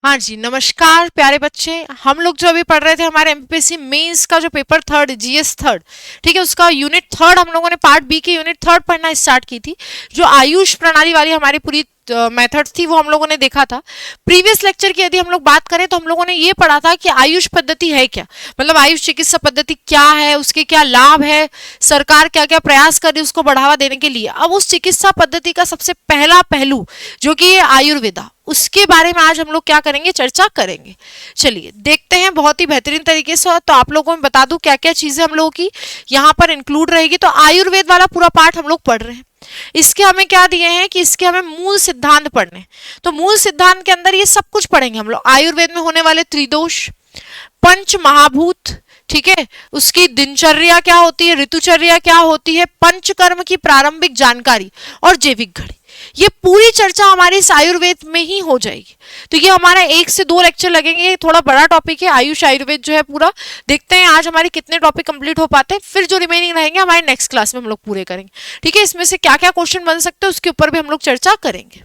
हाँ जी, नमस्कार प्यारे बच्चे। हम लोग जो अभी पढ़ रहे थे हमारे एमपीएससी मेंस का जो पेपर थर्ड जीएस थर्ड, ठीक है, उसका यूनिट थर्ड हम लोगों ने पार्ट बी के यूनिट थर्ड पढ़ना स्टार्ट की थी। जो आयुष प्रणाली वाली हमारी पूरी मेथड्स थी वो हम लोगों ने देखा था। प्रीवियस लेक्चर की यदि हम लोग बात करें तो हम लोगों ने ये पढ़ा था कि आयुष पद्धति है क्या, मतलब आयुष चिकित्सा पद्धति क्या है, उसके क्या लाभ है, सरकार क्या क्या प्रयास कर रही है उसको बढ़ावा देने के लिए। अब उस चिकित्सा पद्धति का सबसे पहला पहलू जो कि ये आयुर्वेदा, उसके बारे में आज हम लोग क्या करेंगे, चर्चा करेंगे। चलिए देखते हैं बहुत ही बेहतरीन तरीके से। तो आप लोगों को मैं बता दूं क्या क्या चीजें हम लोगों की यहाँ पर इंक्लूड रहेगी। तो आयुर्वेद वाला पूरा पार्ट हम लोग पढ़ रहे हैं। इसके हमें क्या दिए हैं कि इसके हमें मूल सिद्धांत पढ़ने। तो मूल सिद्धांत के अंदर ये सब कुछ पढ़ेंगे हम लोग। आयुर्वेद में होने वाले त्रिदोष, पंच महाभूत, ठीक है, उसकी दिनचर्या क्या होती है, ऋतुचर्या क्या होती है, पंचकर्म की प्रारंभिक जानकारी और जैविक घड़ी, ये पूरी चर्चा हमारी इस आयुर्वेद में ही हो जाएगी। तो ये हमारा 1 से 2 लेक्चर लगेंगे। ये थोड़ा बड़ा टॉपिक है आयुष आयुर्वेद जो है पूरा। देखते हैं आज हमारे कितने टॉपिक कंप्लीट हो पाते हैं, फिर जो रिमेनिंग रहेंगे हमारे नेक्स्ट क्लास में हम लोग पूरे करेंगे। ठीक है, इसमें से क्या क्या क्वेश्चन बन सकते हैं उसके ऊपर भी हम लोग चर्चा करेंगे।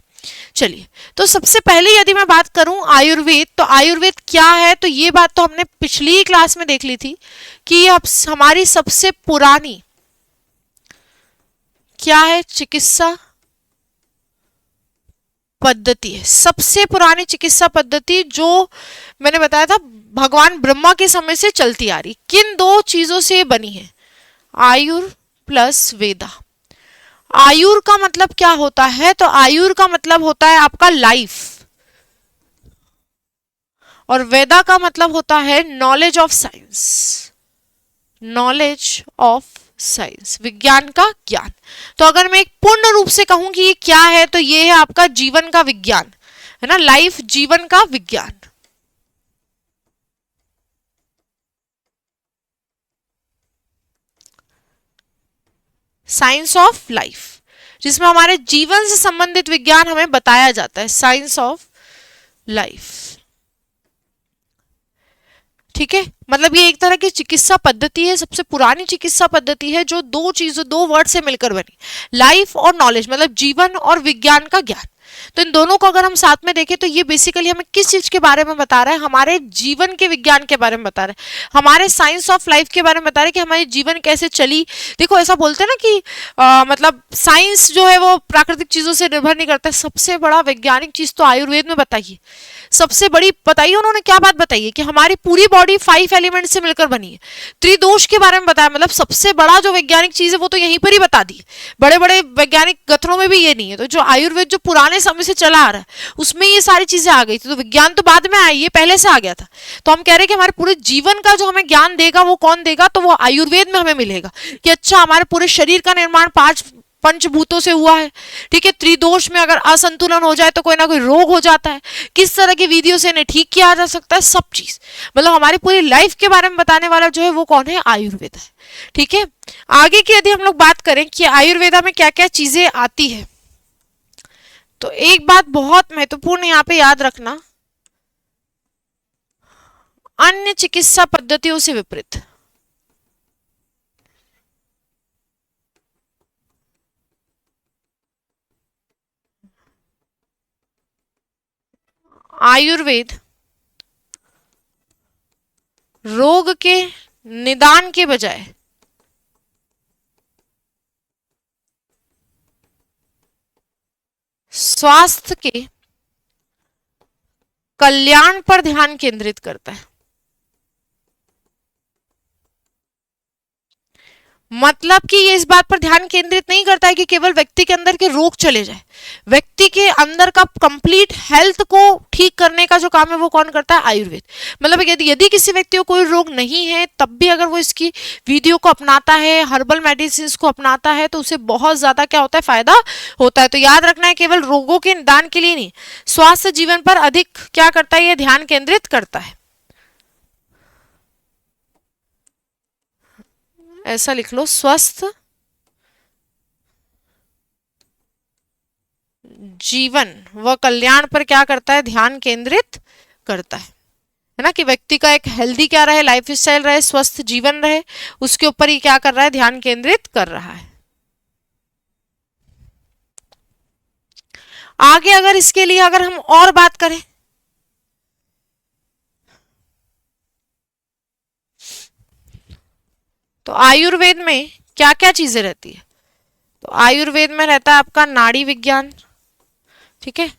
चलिए, तो सबसे पहले यदि मैं बात करूं आयुर्वेद, तो आयुर्वेद क्या है, तो ये बात तो हमने पिछली क्लास में देख ली थी कि ये हमारी सबसे पुरानी क्या है, चिकित्सा पद्धति है। सबसे पुरानी चिकित्सा पद्धति जो मैंने बताया था भगवान ब्रह्मा के समय से चलती आ रही। किन दो चीजों से बनी है, आयुर प्लस वेदा। आयुर का मतलब क्या होता है, तो आयुर का मतलब होता है आपका लाइफ, और वेदा का मतलब होता है knowledge of science. Knowledge of science, विज्ञान का ज्ञान। तो अगर मैं एक पूर्ण रूप से कहूं कि ये क्या है, तो ये है आपका जीवन का विज्ञान, है ना, लाइफ, जीवन का विज्ञान। साइंस ऑफ लाइफ, जिसमें हमारे जीवन से संबंधित विज्ञान हमें बताया जाता है, साइंस ऑफ लाइफ। ठीक है, मतलब ये एक तरह की चिकित्सा पद्धति है, सबसे पुरानी चिकित्सा पद्धति है जो दो वर्ड से मिलकर बनी, लाइफ और नॉलेज, मतलब जीवन और विज्ञान का ज्ञान। तो इन दोनों को अगर हम साथ में देखें तो ये बेसिकली हमें किस चीज के बारे में बता रहा है, हमारे जीवन के विज्ञान के बारे में बता रहा है, हमारे साइंस ऑफ लाइफ के बारे में बता रहा है कि हमारी जीवन कैसे चली। देखो ऐसा बोलते हैं ना कि मतलब साइंस जो है वो प्राकृतिक चीजों से निर्भर नहीं करता है। सबसे बड़ा वैज्ञानिक चीज तो आयुर्वेद में बताइए, सबसे बड़ी बताइए उन्होंने क्या बात बताई है कि हमारी पूरी बॉडी 5 एलिमेंट से मिलकर बनी है। त्रिदोष के बारे में बताया, मतलब सबसे बड़ा जो वैज्ञानिक चीज है वो तो यहीं पर ही बता दी। बड़े बड़े वैज्ञानिक कथनों में भी ये नहीं है। तो जो आयुर्वेद जो पुराने समय से चला आ रहा है उसमें ये सारी चीजें आ गई थी। तो विज्ञान तो बाद में आई, ये पहले से आ गया था। तो हम कह रहे हैं कि हमारे पूरे जीवन का जो हमें ज्ञान देगा वो कौन देगा, तो वो आयुर्वेद में हमें मिलेगा कि अच्छा हमारे पूरे शरीर का निर्माण 5 पंचभूतों से हुआ है। ठीक है, त्रिदोष में अगर असंतुलन हो जाए तो कोई ना कोई रोग हो जाता है, किस तरह की विधियों से इन्हें ठीक किया जा सकता है, सब चीज मतलब हमारी पूरी लाइफ के बारे में बताने वाला जो है वो कौन है, आयुर्वेद है। ठीक है, आगे की यदि हम लोग बात करें कि आयुर्वेदा में क्या क्या चीजें आती है, तो एक बात बहुत महत्वपूर्ण यहाँ पे याद रखना, अन्य चिकित्सा पद्धतियों से विपरीत आयुर्वेद रोग के निदान के बजाय स्वास्थ्य के कल्याण पर ध्यान केंद्रित करता है। मतलब कि ये इस बात पर ध्यान केंद्रित नहीं करता है कि केवल व्यक्ति के अंदर के रोग चले जाए, व्यक्ति के अंदर का कंप्लीट हेल्थ को ठीक करने का जो काम है वो कौन करता है, आयुर्वेद। मतलब यदि किसी व्यक्ति को कोई रोग नहीं है तब भी अगर वो इसकी विधियों को अपनाता है, हर्बल मेडिसिन को अपनाता है, तो उसे बहुत ज्यादा क्या होता है, फायदा होता है। तो याद रखना है केवल रोगों के निदान के लिए नहीं, स्वास्थ्य जीवन पर अधिक क्या करता है, ये ध्यान केंद्रित करता है। ऐसा लिख लो, स्वस्थ जीवन व कल्याण पर क्या करता है, ध्यान केंद्रित करता है ना, कि व्यक्ति का एक हेल्दी क्या रहे, लाइफ स्टाइल रहे, स्वस्थ जीवन रहे, उसके ऊपर ही क्या कर रहा है, ध्यान केंद्रित कर रहा है। आगे अगर इसके लिए अगर हम और बात करें तो आयुर्वेद में क्या क्या चीजें रहती है? तो आयुर्वेद में रहता है आपका नाड़ी विज्ञान, ठीक है।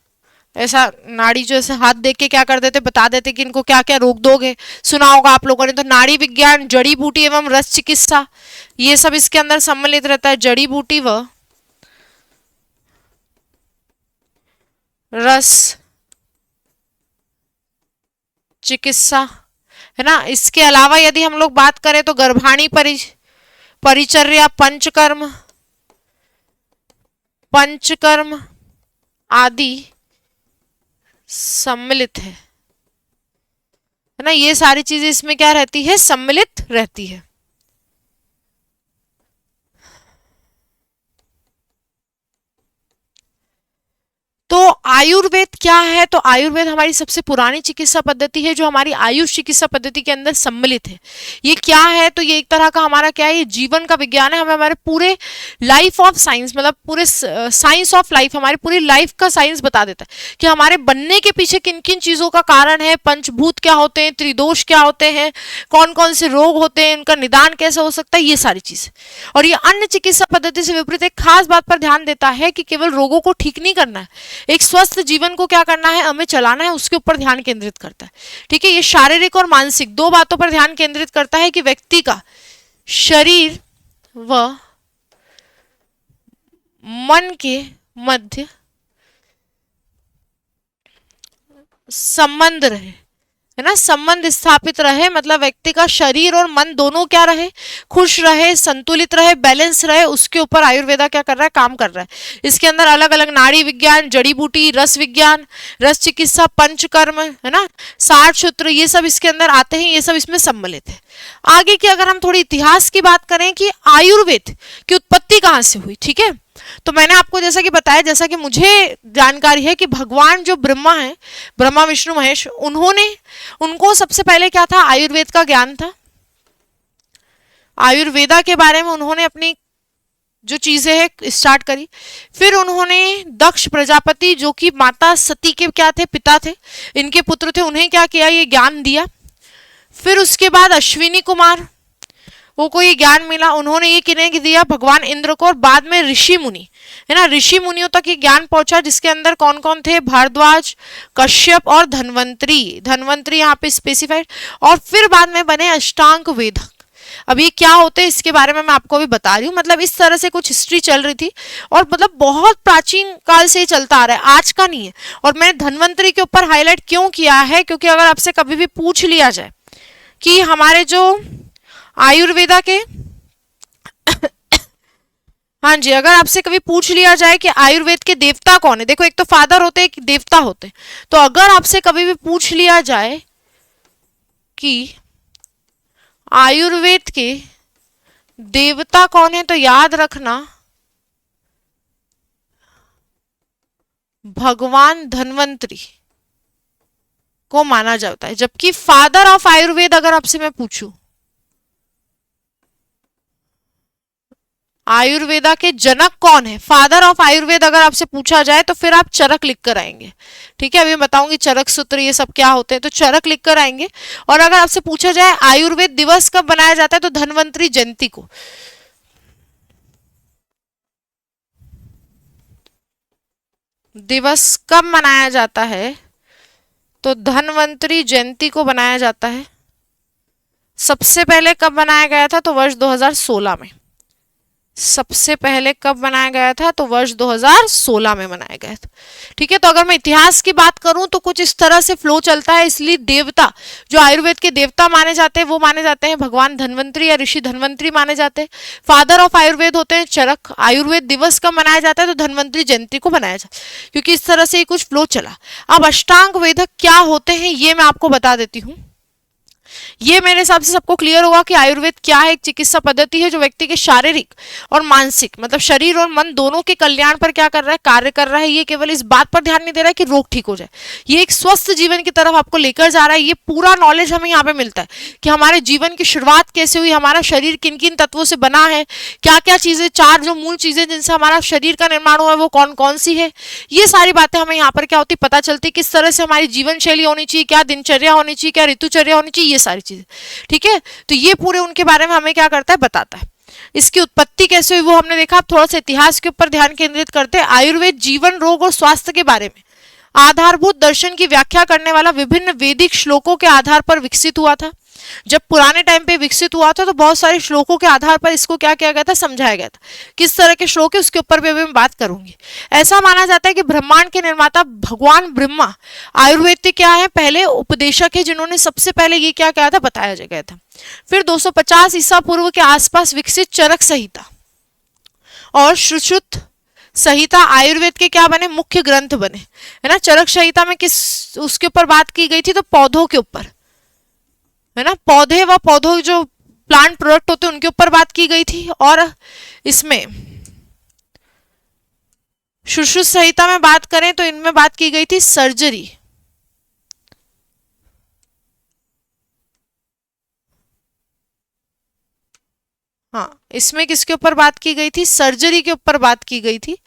ऐसा नाड़ी जो ऐसे हाथ देख के क्या कर देते, बता देते कि इनको क्या क्या रोग दोगे, सुना होगा आप लोगों ने। तो नाड़ी विज्ञान, जड़ी बूटी एवं रस चिकित्सा, ये सब इसके अंदर सम्मिलित रहता है। जड़ी बूटी व रस चिकित्सा, है ना। इसके अलावा यदि हम लोग बात करें तो गर्भाणी परिचर्या, पंचकर्म पंचकर्म आदि सम्मिलित है ना। ये सारी चीजें इसमें क्या रहती है, सम्मिलित रहती है। तो आयुर्वेद क्या है? तो आयुर्वेद हमारी सबसे पुरानी चिकित्सा पद्धति है जो हमारी आयुष चिकित्सा पद्धति के अंदर सम्मिलित है। ये क्या है? तो ये एक तरह का हमारा क्या है, ये जीवन का विज्ञान है। हमें हमारे पूरे लाइफ ऑफ साइंस, मतलब पूरे साइंस ऑफ लाइफ, हमारी पूरी लाइफ का साइंस बता देता है कि हमारे बनने के पीछे किन किन चीजों का कारण है, पंचभूत क्या होते हैं, त्रिदोष क्या होते हैं, कौन कौन से रोग होते हैं, उनका निदान कैसे हो सकता है, ये सारी चीजें। और ये अन्य चिकित्सा पद्धति से विपरीत एक खास बात पर ध्यान देता है कि केवल रोगों को ठीक नहीं करना है, एक स्वस्थ जीवन को क्या करना है, हमें चलाना है, उसके ऊपर ध्यान केंद्रित करता है। ठीक है, ये शारीरिक और मानसिक दो बातों पर ध्यान केंद्रित करता है कि व्यक्ति का शरीर व मन के मध्य संबंध रहे, है ना, संबंध स्थापित रहे। मतलब व्यक्ति का शरीर और मन दोनों क्या रहे, खुश रहे, संतुलित रहे, बैलेंस रहे, उसके ऊपर आयुर्वेदा क्या कर रहा है, काम कर रहा है। इसके अंदर अलग अलग नाड़ी विज्ञान, जड़ी बूटी, रस विज्ञान, रस चिकित्सा, पंचकर्म, है ना, 60 सूत्र, ये सब इसके अंदर आते हैं, ये सब इसमें सम्मिलित है। आगे की अगर हम थोड़ी इतिहास की बात करें कि आयुर्वेद की उत्पत्ति कहाँ से हुई, ठीक है, तो मैंने आपको जैसा कि बताया, जैसा कि मुझे जानकारी है कि भगवान जो ब्रह्मा है, ब्रह्मा विष्णु महेश, उनको सबसे पहले क्या था, आयुर्वेद का ज्ञान था। आयुर्वेदा के बारे में उन्होंने अपनी जो चीजें हैं स्टार्ट करी। फिर उन्होंने दक्ष प्रजापति जो कि माता सती के क्या थे, पिता थे, इनके पुत्र थे, उन्हें क्या किया, ये ज्ञान दिया। फिर उसके बाद अश्विनी कुमार को ये ज्ञान मिला, उन्होंने ये किन्हें दिया, भगवान इंद्र को। और बाद में ऋषि मुनि, है ना, ऋषि मुनियों तक ये ज्ञान पहुंचा, जिसके अंदर कौन कौन थे, भारद्वाज, कश्यप और धन्वंतरी। धन्वंतरी यहाँ पे स्पेसिफाइड। और फिर बाद में बने अष्टांग वेदक। अब ये क्या होते हैं इसके बारे में मैं आपको अभी बता रही हूँ। मतलब इस तरह से कुछ हिस्ट्री चल रही थी और मतलब बहुत प्राचीन काल से ही चलता आ रहा है, आज का नहीं है। और मैंने धन्वंतरी के ऊपर हाईलाइट क्यों किया है, क्योंकि अगर आपसे कभी भी पूछ लिया जाए कि हमारे जो आयुर्वेदा के हाँ जी, अगर आपसे कभी पूछ लिया जाए कि आयुर्वेद के देवता कौन है, देखो एक तो फादर होते हैं, एक देवता होते हैं। तो अगर आपसे कभी भी पूछ लिया जाए कि आयुर्वेद के देवता कौन है, तो याद रखना भगवान धन्वंतरी को माना जाता है। जबकि फादर ऑफ आयुर्वेद अगर आपसे मैं पूछूं, आयुर्वेदा के जनक कौन है, फादर ऑफ आयुर्वेद अगर आपसे पूछा जाए, तो फिर आप चरक लिख कर आएंगे। ठीक है, अभी मैं बताऊंगी चरक सूत्र ये सब क्या होते हैं, तो चरक लिख कर आएंगे। और अगर आपसे पूछा जाए आयुर्वेद दिवस कब बनाया जाता है, तो धन्वंतरी जयंती को। दिवस कब मनाया जाता है, तो धन्वंतरी जयंती को बनाया जाता है। सबसे पहले कब बनाया गया था, तो वर्ष 2016 में। सबसे पहले कब बनाया गया था, तो वर्ष 2016 में बनाया गया था। ठीक है, तो अगर मैं इतिहास की बात करूं तो कुछ इस तरह से फ्लो चलता है। इसलिए देवता जो आयुर्वेद के देवता माने जाते हैं वो माने जाते हैं भगवान धन्वंतरी या ऋषि धन्वंतरी माने जाते हैं। फादर ऑफ आयुर्वेद होते हैं चरक। आयुर्वेद दिवस कब मनाया जाता है, तो धन्वंतरी जयंती को मनाया जाता है, क्योंकि इस तरह से ये कुछ फ्लो चला। अब अष्टांग वेदक क्या होते हैं ये मैं आपको बता देती हूँ। ये मेरे हिसाब से सबको क्लियर होगा कि आयुर्वेद क्या है। एक चिकित्सा पद्धति है जो व्यक्ति के शारीरिक और मानसिक, मतलब शरीर और मन दोनों के कल्याण पर क्या कर रहा है, कार्य कर रहा है। ये केवल इस बात पर ध्यान नहीं दे रहा है कि रोग ठीक हो जाए, ये एक स्वस्थ जीवन की तरफ आपको लेकर जा रहा है। ये पूरा नॉलेज हमें यहाँ पे मिलता है कि हमारे जीवन की शुरुआत कैसे हुई, हमारा शरीर किन किन तत्वों से बना है, क्या क्या चीजें, चार जो मूल चीजें जिनसे हमारा शरीर का निर्माण हुआ है वो कौन कौन सी है। ये सारी बातें हमें यहाँ पर क्या होती पता चलती, किस तरह से हमारी जीवन शैली होनी चाहिए, क्या दिनचर्या होनी चाहिए, क्या ऋतुचर्या होनी चाहिए, ये सारी चीजें। चीजें, ठीक है। तो ये पूरे उनके बारे में हमें क्या करता है, बताता है। इसकी उत्पत्ति कैसे हुई वो हमने देखा। अब थोड़ा सा इतिहास के ऊपर ध्यान केंद्रित करते हैं। आयुर्वेद जीवन, रोग और स्वास्थ्य के बारे में आधारभूत दर्शन की व्याख्या करने वाला विभिन्न वैदिक श्लोकों के आधार पर विकसित हुआ था। जब पुराने टाइम पे विकसित हुआ था तो बहुत सारे श्लोकों के आधार पर इसको क्या किया गया था, समझाया गया था। किस तरह के श्लोक है उसके ऊपर भी अभी मैं बात करूंगी। ऐसा माना जाता है कि ब्रह्मांड के निर्माता भगवान ब्रह्मा आयुर्वेद के क्या है, पहले उपदेशक है, जिन्होंने सबसे पहले ये क्या किया था, बताया गया था। फिर 250 ईसा पूर्व के आसपास विकसित चरक संहिता और सुश्रुत संहिता आयुर्वेद के क्या बने, मुख्य ग्रंथ बने, है ना। चरक संहिता में किस उसके ऊपर बात की गई थी, तो पौधों के ऊपर, है ना, पौधे व पौधों जो प्लांट प्रोडक्ट होते हैं उनके ऊपर बात की गई थी। और इसमें सुश्रुत संहिता में बात करें तो इनमें बात की गई थी सर्जरी, हाँ, इसमें किसके ऊपर बात की गई थी, सर्जरी के ऊपर बात की गई थी।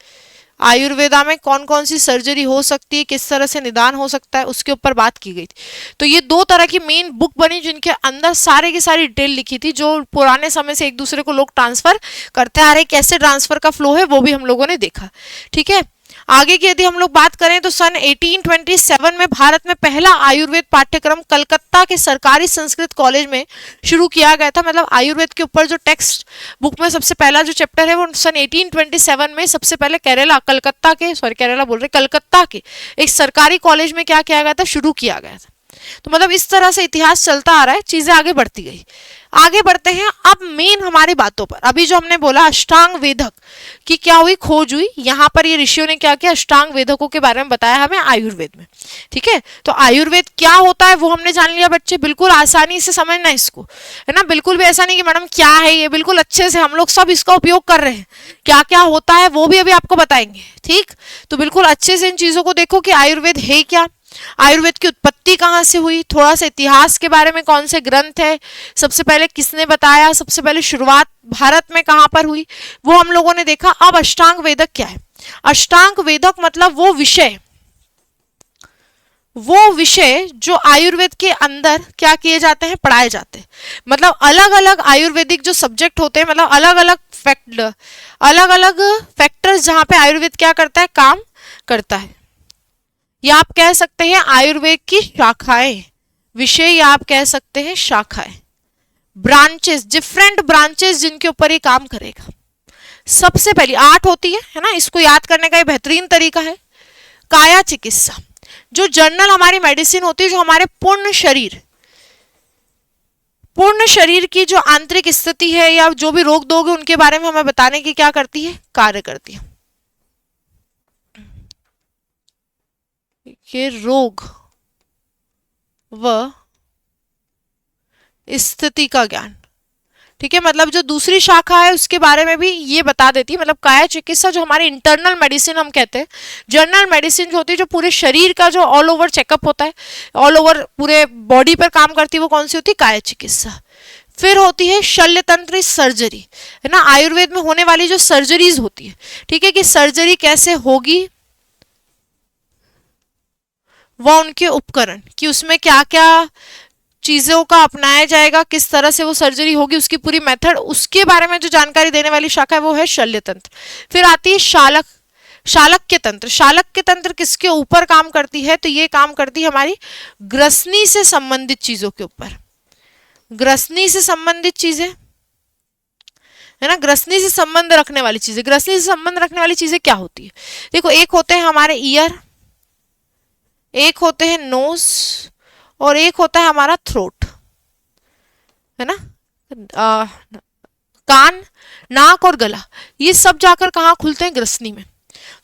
आयुर्वेदा में कौन कौन सी सर्जरी हो सकती है, किस तरह से निदान हो सकता है, उसके ऊपर बात की गई थी। तो ये दो तरह की मेन बुक बनी जिनके अंदर सारे की सारी डिटेल लिखी थी, जो पुराने समय से एक दूसरे को लोग ट्रांसफर करते आ रहे, कैसे ट्रांसफर का फ्लो है वो भी हम लोगों ने देखा, ठीक है। आगे की यदि हम लोग बात करें तो सन 1827 में भारत में पहला आयुर्वेद पाठ्यक्रम कलकत्ता के सरकारी संस्कृत कॉलेज में शुरू किया गया था। मतलब आयुर्वेद के ऊपर जो टेक्स्ट बुक में सबसे पहला जो चैप्टर है वो सन 1827 में सबसे पहले कलकत्ता के एक सरकारी कॉलेज में क्या किया गया था, शुरू किया गया था। तो मतलब इस तरह से इतिहास चलता आ रहा है, चीजें आगे बढ़ती गई। आगे बढ़ते हैं अब मेन हमारी बातों पर। अभी जो हमने बोला अष्टांग वेदक की क्या हुई, खोज हुई, यहाँ पर ये ऋषियों ने क्या किया, अष्टांग वेदकों के बारे में बताया हमें आयुर्वेद में, ठीक है। तो आयुर्वेद क्या होता है वो हमने जान लिया बच्चे, बिल्कुल आसानी से समझना इसको, है ना। बिल्कुल भी ऐसा नहीं कि मैडम क्या है ये, बिल्कुल अच्छे से हम लोग सब इसका उपयोग कर रहे हैं। क्या क्या होता है वो भी अभी आपको बताएंगे, ठीक। तो बिल्कुल अच्छे से इन चीजों को देखो कि आयुर्वेद है क्या, आयुर्वेद की उत्पत्ति कहाँ से हुई, थोड़ा सा इतिहास के बारे में, कौन से ग्रंथ है, सबसे पहले किसने बताया, सबसे पहले शुरुआत भारत में कहाँ पर हुई, वो हम लोगों ने देखा। अब अष्टांग वेदक क्या है, अष्टांग वेदक मतलब वो विषय जो आयुर्वेद के अंदर क्या किए जाते हैं, पढ़ाए जाते हैं। मतलब अलग अलग आयुर्वेदिक जो सब्जेक्ट होते हैं, मतलब अलग अलग फैक्टर्स जहाँ पे आयुर्वेद क्या करता है, काम करता है, या आप कह सकते हैं आयुर्वेद की शाखाएं, विषय या आप कह सकते हैं शाखाएं, ब्रांचेस, डिफरेंट ब्रांचेस जिनके ऊपर ये काम करेगा। सबसे पहली 8 होती है ना, इसको याद करने का ये बेहतरीन तरीका है। काया चिकित्सा, जो जनरल हमारी मेडिसिन होती है, जो हमारे पूर्ण शरीर की जो आंतरिक स्थिति है या जो भी रोग दोग है उनके बारे में हमें बताने की क्या करती है, कार्य करती है। ये रोग व स्थिति का ज्ञान, ठीक है। मतलब जो दूसरी शाखा है उसके बारे में भी ये बता देती है। मतलब काया चिकित्सा जो हमारी इंटरनल मेडिसिन हम कहते हैं, जनरल मेडिसिन जो होती है, जो पूरे शरीर का जो ऑल ओवर चेकअप होता है, ऑल ओवर पूरे बॉडी पर काम करती है, वो कौन सी होती है, काया चिकित्सा। फिर होती है शल्य तंत्र सर्जरी, है ना, आयुर्वेद में होने वाली जो सर्जरीज होती है, ठीक है, कि सर्जरी कैसे होगी, वह उनके उपकरण, कि उसमें क्या क्या चीजों का अपनाया जाएगा, किस तरह से वो सर्जरी होगी, उसकी पूरी मेथड, उसके बारे में जो जानकारी देने वाली शाखा है वो है शल्य तंत्र। फिर आती है शालक्य तंत्र। शालक्य तंत्र किसके ऊपर काम करती है, तो ये काम करती है हमारी ग्रसनी से संबंधित चीजों के ऊपर। ग्रसनी से संबंधित चीजें, है ना, ग्रसनी से संबंध रखने वाली चीजें। ग्रसनी से संबंध रखने वाली चीजें क्या होती है, देखो, एक होते हैं हमारे ईयर, एक होते हैं नोज, और एक होता है हमारा थ्रोट, है ना, कान, नाक और गला। ये सब जाकर कहाँ खुलते हैं, ग्रसनी में।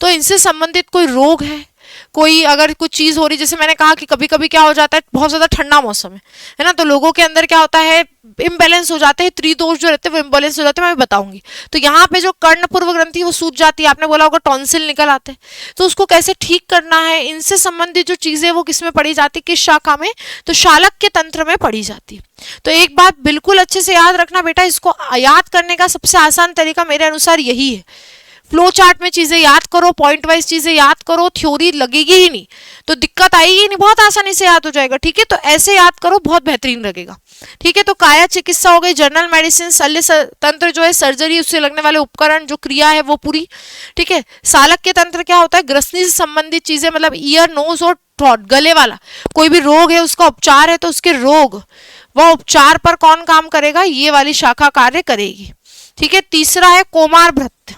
तो इनसे संबंधित कोई रोग है, कोई अगर कुछ चीज हो रही, जैसे मैंने कहा कि कभी कभी क्या हो जाता है, बहुत ज्यादा ठंडा मौसम है ना, तो लोगों के अंदर क्या होता है, इम्बैलेंस हो जाते हैं, त्रिदोष जो रहते हैं वो इम्बैलेंस हो जाते हैं, मैं बताऊंगी। तो यहाँ पे जो कर्णपूर्व ग्रंथि वो सूज जाती है, आपने बोला होगा टॉन्सिल निकल आते हैं, तो उसको कैसे ठीक करना है, इनसे संबंधित जो चीजें वो किस में पढ़ी जाती है, किस शाखा में, तो शालक्य तंत्र में पढ़ी जाती है। तो एक बात बिल्कुल अच्छे से याद रखना बेटा, इसको याद करने का सबसे आसान तरीका मेरे अनुसार यही है, फ्लो चार्ट में चीजें याद करो, पॉइंट वाइज चीजें याद करो, थ्योरी लगेगी ही नहीं तो दिक्कत आएगी ही नहीं, बहुत आसानी से याद हो जाएगा। ठीक है, तो ऐसे याद करो, बहुत बेहतरीन लगेगा। ठीक है, तो काया चिकित्सा हो गई, जनरल मेडिसिन, शल्य तंत्र जो है सर्जरी, उससे लगने वाले उपकरण, जो क्रिया है वो पूरी। ठीक है, शालक्य तंत्र क्या होता है, ग्रसनी से संबंधित चीजें, मतलब ईयर, नोज और थ्रोट, गले वाला कोई भी रोग है उसका उपचार है तो उसके रोग वह उपचार पर कौन काम करेगा, ये वाली शाखा कार्य करेगी। ठीक है, तीसरा है कोमार भृत्य।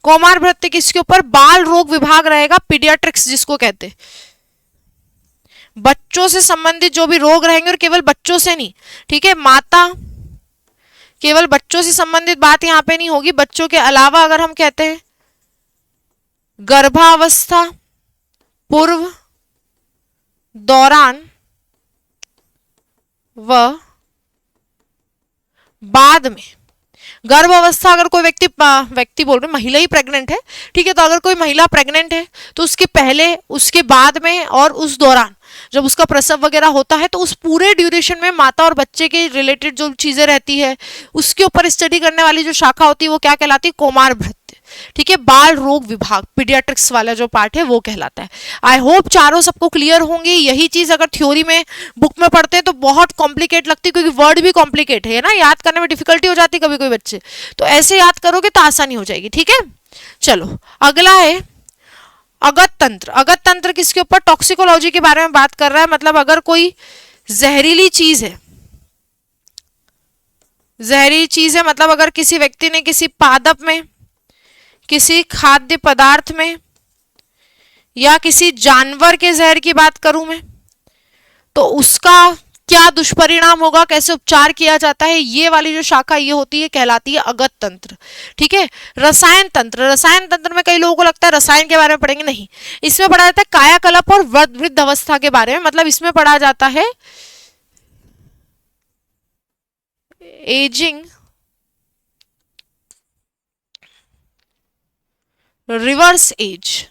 कोमार भृत्य किसके ऊपर, बाल रोग विभाग रहेगा, पीडियाट्रिक्स जिसको कहते हैं, बच्चों से संबंधित जो भी रोग रहेंगे, और केवल बच्चों से नहीं। ठीक है, माता, केवल बच्चों से संबंधित बात यहां पे नहीं होगी, बच्चों के अलावा अगर हम कहते हैं गर्भावस्था, पूर्व, दौरान व बाद में। गर्भ अवस्था, अगर कोई व्यक्ति बोल रहे महिला ही प्रेग्नेंट है, ठीक है, तो अगर कोई महिला प्रेग्नेंट है तो उसके पहले, उसके बाद में और उस दौरान जब उसका प्रसव वगैरह होता है, तो उस पूरे ड्यूरेशन में माता और बच्चे के रिलेटेड जो चीजें रहती है उसके ऊपर स्टडी करने वाली जो शाखा होती है वो क्या कहलाती है, कोमार भृत्य। ठीक है, बाल रोग विभाग, पीडियाट्रिक्स वाला जो पार्ट है वो कहलाता है। आई होप चारों सबको क्लियर होंगे। यही चीज अगर थ्योरी में बुक में पढ़ते हैं तो बहुत कॉम्प्लिकेट लगती है, क्योंकि वर्ड भी कॉम्प्लिकेट है ना, याद करने में डिफिकल्टी हो जाती है कभी कोई बच्चे, तो ऐसे याद करोगे तो आसानी हो जाएगी। ठीक है, चलो अगला है अगत तंत्र। अगत तंत्र किसके ऊपर, टॉक्सिकोलॉजी के बारे में बात कर रहा है, मतलब अगर कोई जहरीली चीज है, जहरीली चीज है मतलब अगर किसी व्यक्ति ने किसी पादप में, किसी खाद्य पदार्थ में, या किसी जानवर के जहर की बात करूं मैं, तो उसका क्या दुष्परिणाम होगा, कैसे उपचार किया जाता है, ये वाली जो शाखा ये होती है कहलाती है अगत तंत्र। ठीक है, रसायन तंत्र। रसायन तंत्र में कई लोगों को लगता है रसायन के बारे में पढ़ेंगे, नहीं, इसमें पढ़ा जाता है कायाकल्प और वृद्ध अवस्था के बारे में, मतलब इसमें पढ़ा जाता है एजिंग, रिवर्स एज,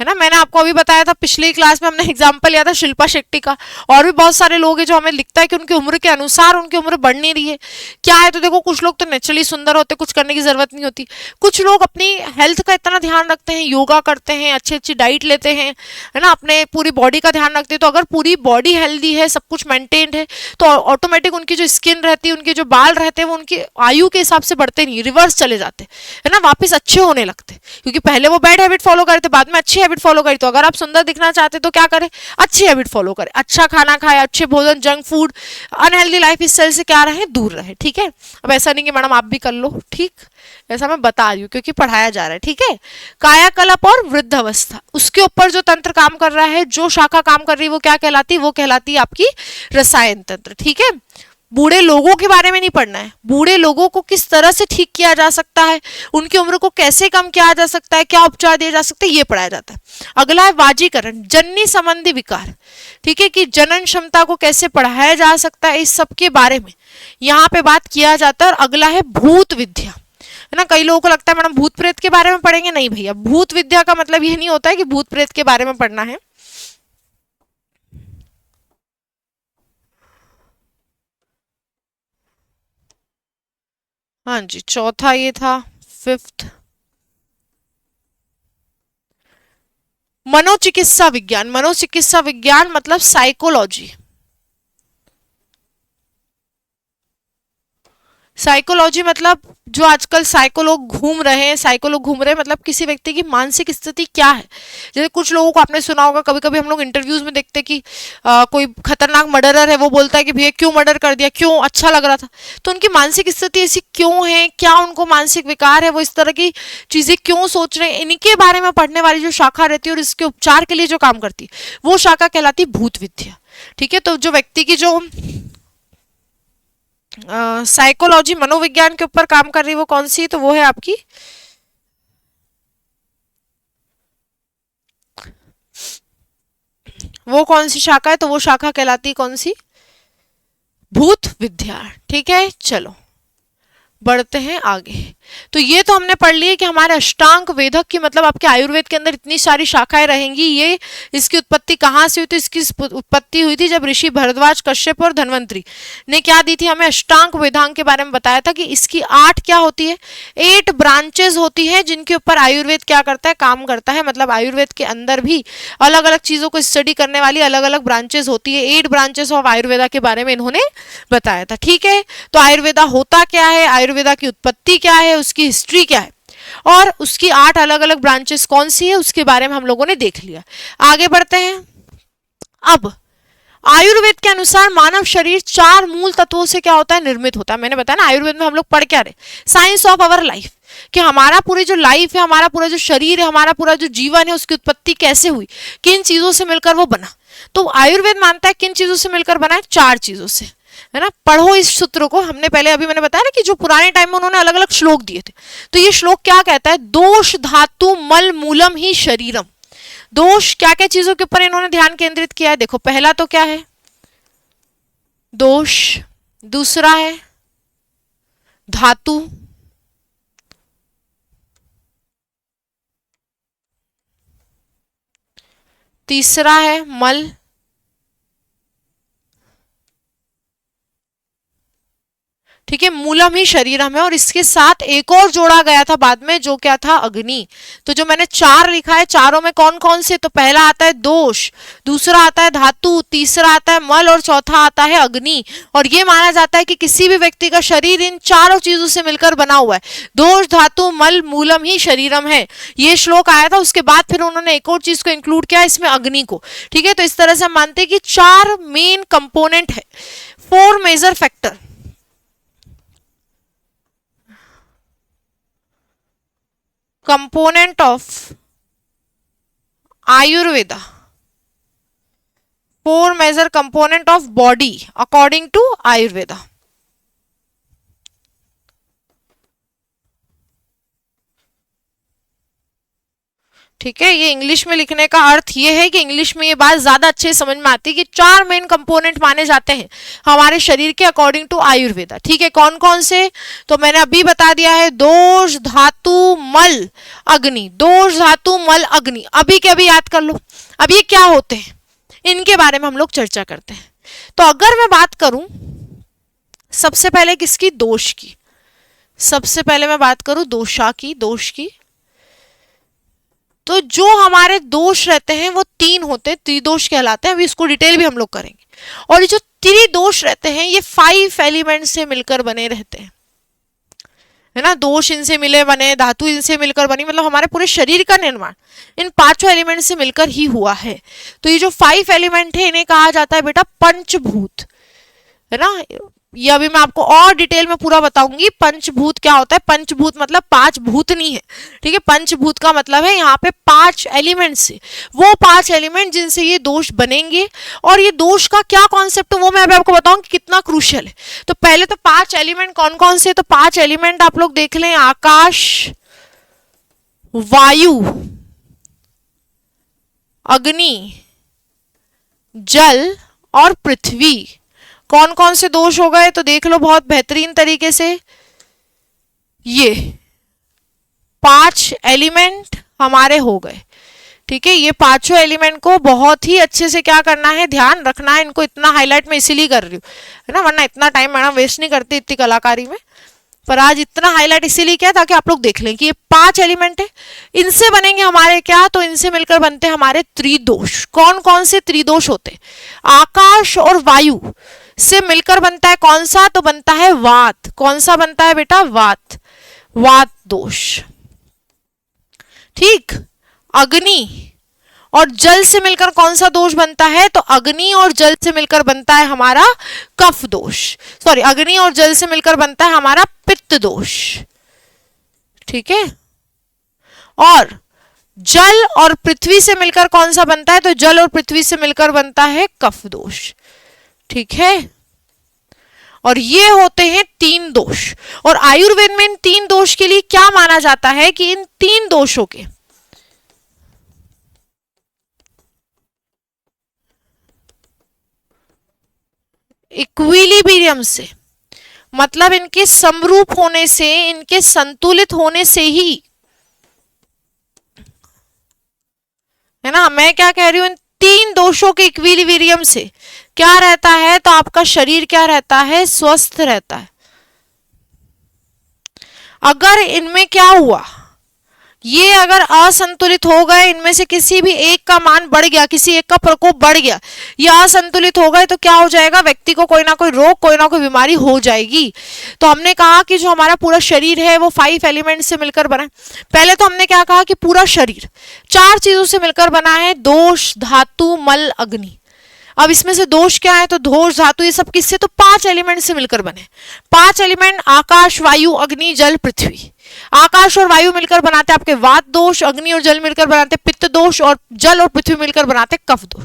है ना। मैंने आपको अभी बताया था पिछली क्लास में, हमने एग्जांपल लिया था शिल्पा शेट्टी का, और भी बहुत सारे लोग हैं जो हमें लिखता है कि उनकी उम्र के अनुसार उनकी उम्र बढ़ नहीं रही है। क्या है, तो देखो कुछ लोग तो नेचुरली सुंदर होते, कुछ करने की जरूरत नहीं होती, कुछ लोग अपनी हेल्थ का इतना ध्यान रखते हैं, योगा करते हैं, अच्छी अच्छी डाइट लेते हैं, है ना, अपने पूरी बॉडी का ध्यान रखते हैं, तो अगर पूरी बॉडी हेल्दी है, सब कुछ मेंटेन्ड है, तो ऑटोमेटिक उनकी जो स्किन रहती है, उनके जो बाल रहते हैं, वो उनकी आयु के हिसाब से बढ़ते नहीं, रिवर्स चले जाते, है ना, वापिस अच्छे होने लगते, क्योंकि पहले वो बैड हैबिट फॉलो करते, बाद में अच्छी हैबिट फॉलो करी। तो अगर आप सुंदर दिखना चाहते तो क्या करें, अच्छी हैबिट फॉलो करें, अच्छा खाना खाए, अच्छे भोजन, junk food, unhealthy life style से क्या रहे, दूर रहे। ठीक है, अब ऐसा नहीं कि मैडम आप भी कर लो, ठीक, ऐसा मैं बता रही हूँ क्योंकि पढ़ाया जा रहा है। ठीक है, कायाकल्प और वृद्ध अवस्था, उसके ऊपर जो तंत्र काम कर रहा है, जो शाखा काम कर रही है वो क्या कहलाती है, वो कहलाती है आपकी रसायन तंत्र। ठीक है, बूढ़े लोगों के बारे में नहीं पढ़ना है, बूढ़े लोगों को किस तरह से ठीक किया जा सकता है, उनकी उम्र को कैसे कम किया जा सकता है, क्या उपचार दिया जा सकता है, ये पढ़ाया जाता है। अगला है वाजीकरण, जननी संबंधी विकार। ठीक है, कि जनन क्षमता को कैसे बढ़ाया जा सकता है, इस सब के बारे में यहाँ पे बात किया जाता है। और अगला है भूत विद्या, है ना। कई लोगों को लगता है मैडम भूत प्रेत के बारे में पढ़ेंगे, नहीं भैया, भूत विद्या का मतलब ये नहीं होता है कि भूत प्रेत के बारे में पढ़ना है। हाँ जी, चौथा ये था। फिफ्थ मनोचिकित्सा विज्ञान। मनोचिकित्सा विज्ञान मतलब साइकोलॉजी। साइकोलॉजी मतलब जो आजकल साइकोलोग घूम रहे हैं, साइकोलोग घूम रहे हैं मतलब किसी व्यक्ति की मानसिक स्थिति क्या है। जैसे कुछ लोगों को आपने सुना होगा, कभी कभी हम लोग इंटरव्यूज में देखते हैं कि कोई खतरनाक मर्डरर है, वो बोलता है कि भैया क्यों मर्डर कर दिया, क्यों, अच्छा लग रहा था। तो उनकी मानसिक स्थिति ऐसी क्यों है, क्या उनको मानसिक विकार है, वो इस तरह की चीजें क्यों सोच रहे हैं, इनके बारे में पढ़ने वाली जो शाखा रहती है और इसके उपचार के लिए जो काम करती है वो शाखा कहलाती है भूत विद्या। ठीक है, तो जो व्यक्ति की जो साइकोलॉजी मनोविज्ञान के ऊपर काम कर रही है वो कौन सी है, तो वो है आपकी वो कौन सी शाखा है, तो वो शाखा कहलाती है कौन सी, भूत विद्या। ठीक है, चलो बढ़ते हैं आगे। तो ये तो हमने पढ़ लिया कि हमारे अष्टांग वेदक की मतलब आपके आयुर्वेद के अंदर इतनी सारी शाखाएं रहेंगी। ये इसकी उत्पत्ति कहाँ से हुई थी? इसकी उत्पत्ति हुई थी जब ऋषि भरद्वाज, कश्यप और धन्वंतरी ने क्या दी थी, हमें अष्टांग वेदांग के बारे में बताया था कि इसकी 8 क्या होती है, 8 ब्रांचेस होती है जिनके ऊपर आयुर्वेद क्या करता है, काम करता है। मतलब आयुर्वेद के अंदर भी अलग अलग चीजों को स्टडी करने वाली अलग अलग ब्रांचेस होती है। 8 ब्रांचेस ऑफ आयुर्वेदा के बारे में इन्होंने बताया था। ठीक है, तो आयुर्वेदा होता क्या है, आयुर्वेदा की उत्पत्ति क्या है, उसकी हिस्ट्री क्या है और उसकी 8 अलग अलग ब्रांचेस कौन सी है उसके बारे में हम लोगों ने देख लिया। आगे बढ़ते हैं। अब आयुर्वेद के अनुसार मानव शरीर 4 मूल तत्वों से क्या होता है, निर्मित होता है। मैंने बताया ना आयुर्वेद में हम लोग पढ़ क्या रहे, साइंस ऑफ आवर लाइफ, कि हमारा पूरी जो लाइफ है, हमारा पूरा जो शरीर है, हमारा पूरा जो जीवन है, उसकी उत्पत्ति कैसे हुई, किन चीजों से मिलकर वो बना। तो आयुर्वेद मानता है किन चीजों से मिलकर बना है, 4 चीजों से, है ना। पढ़ो इस सूत्र को, हमने पहले अभी मैंने बताया ना कि जो पुराने टाइम में उन्होंने अलग अलग श्लोक दिए थे। तो ये श्लोक क्या कहता है, दोष धातु मल मूलम ही शरीरम। दोष क्या क्या चीजों के ऊपर इन्होंने ध्यान केंद्रित किया है, देखो पहला तो क्या है, दोष, दूसरा है धातु, तीसरा है मल, ठीक है, मूलम ही शरीरम है। और इसके साथ एक और जोड़ा गया था बाद में, जो क्या था, अग्नि। तो जो मैंने 4 लिखा है, चारों में कौन कौन से, तो पहला आता है दोष, दूसरा आता है धातु, तीसरा आता है मल और चौथा आता है अग्नि। और ये माना जाता है कि किसी भी व्यक्ति का शरीर इन चारों चीजों से मिलकर बना हुआ है। दोष धातु मल मूलम ही शरीरम है, ये श्लोक आया था। उसके बाद फिर उन्होंने एक और चीज को इंक्लूड किया इसमें, अग्नि को। ठीक है, तो इस तरह से हम मानते हैं कि 4 मेन कंपोनेंट है, 4 major factor. component of Ayurveda, 4 major component of body according to Ayurveda। ठीक है, ये इंग्लिश में लिखने का अर्थ ये है कि इंग्लिश में ये बात ज्यादा अच्छे समझ में आती है कि 4 मेन कंपोनेंट माने जाते हैं हमारे शरीर के अकॉर्डिंग टू आयुर्वेदा। ठीक है, कौन कौन से, तो मैंने अभी बता दिया है, दोष धातु मल अग्नि, दोष धातु मल अग्नि। अभी के अभी याद कर लो, अब ये क्या होते हैं इनके बारे में हम लोग चर्चा करते हैं। तो अगर मैं बात करूं सबसे पहले किसकी, दोष की, सबसे पहले मैं बात करूं दोषा की, दोष की। तो जो हमारे दोष रहते हैं वो 3 होते हैं, त्रिदोष कहलाते हैं। अभी इसको डिटेल भी हम लोग करेंगे। और ये जो त्रिदोष रहते हैं ये 5 एलिमेंट से मिलकर बने रहते हैं, है ना। दोष इनसे मिले बने, धातु इनसे मिलकर बनी, मतलब हमारे पूरे शरीर का निर्माण इन 5 एलिमेंट से मिलकर ही हुआ है। तो ये जो 5 एलिमेंट है इन्हें कहा जाता है बेटा पंचभूत, है ना। ये अभी मैं आपको और डिटेल में पूरा बताऊंगी पंचभूत क्या होता है। पंचभूत मतलब 5 भूत नहीं है, ठीक है। पंचभूत का मतलब है यहाँ पे 5 एलिमेंट से, वो 5 एलिमेंट जिनसे ये दोष बनेंगे। और ये दोष का क्या कॉन्सेप्ट है वो मैं अभी आपको बताऊंगी कितना क्रूशियल है। तो पहले तो 5 एलिमेंट कौन कौन से, तो 5 एलिमेंट आप लोग देख लें, आकाश, वायु, अग्नि, जल और पृथ्वी। कौन कौन से दोष हो गए तो देख लो बहुत बेहतरीन तरीके से। ये 5 एलिमेंट हमारे हो गए, ठीक है। ये 5 एलिमेंट को बहुत ही अच्छे से क्या करना है, ध्यान रखना है। इनको इतना हाईलाइट में इसीलिए कर रही हूँ, है ना, वरना इतना टाइम मैडम वेस्ट नहीं करती इतनी कलाकारी में। पर आज इतना हाईलाइट इसीलिए क्या, ताकि आप लोग देख लें कि ये 5 एलिमेंट है, इनसे बनेंगे हमारे क्या, तो इनसे मिलकर बनते हैं हमारे त्रिदोष। कौन कौन से त्रिदोष होते हैं, आकाश और वायु से मिलकर बनता है कौन सा, तो बनता है वात। कौन सा बनता है बेटा, वात, वात दोष। ठीक, अग्नि और जल से मिलकर कौन सा दोष बनता है, तो अग्नि और जल से मिलकर बनता है हमारा कफ दोष, सॉरी अग्नि और जल से मिलकर बनता है हमारा पित्त दोष। ठीक है, और जल और पृथ्वी से मिलकर कौन सा बनता है, तो जल और पृथ्वी से मिलकर बनता है कफ दोष। ठीक है, और ये होते हैं 3 दोष। और आयुर्वेद में इन 3 दोष के लिए क्या माना जाता है कि इन 3 दोषों के इक्विलिब्रियम से मतलब इनके समरूप होने से, इनके संतुलित होने से ही, है ना। मैं क्या कह रही हूं, इन तीन दोषों के इक्विलिब्रियम से क्या रहता है, तो आपका शरीर क्या रहता है, स्वस्थ रहता है। अगर इनमें क्या हुआ, ये अगर असंतुलित हो गए, इनमें से किसी भी एक का मान बढ़ गया, किसी एक का प्रकोप बढ़ गया, ये असंतुलित हो गए, तो क्या हो जाएगा, व्यक्ति को कोई ना कोई रोग, कोई ना कोई बीमारी हो जाएगी। तो हमने कहा कि जो हमारा पूरा शरीर है वो 5 एलिमेंट से मिलकर बना है। पहले तो हमने क्या कहा कि पूरा शरीर 4 चीजों से मिलकर बना है, दोष, धातु, मल, अग्नि। अब इसमें से दोष क्या है, तो दोष, धातु, ये सब किससे, तो 5 एलिमेंट से मिलकर बने। 5 एलिमेंट आकाश, वायु, अग्नि, जल, पृथ्वी। आकाश और वायु मिलकर बनाते आपके वात दोष, अग्नि और जल मिलकर बनाते पित्त दोष, और जल और पृथ्वी मिलकर बनाते कफ दोष।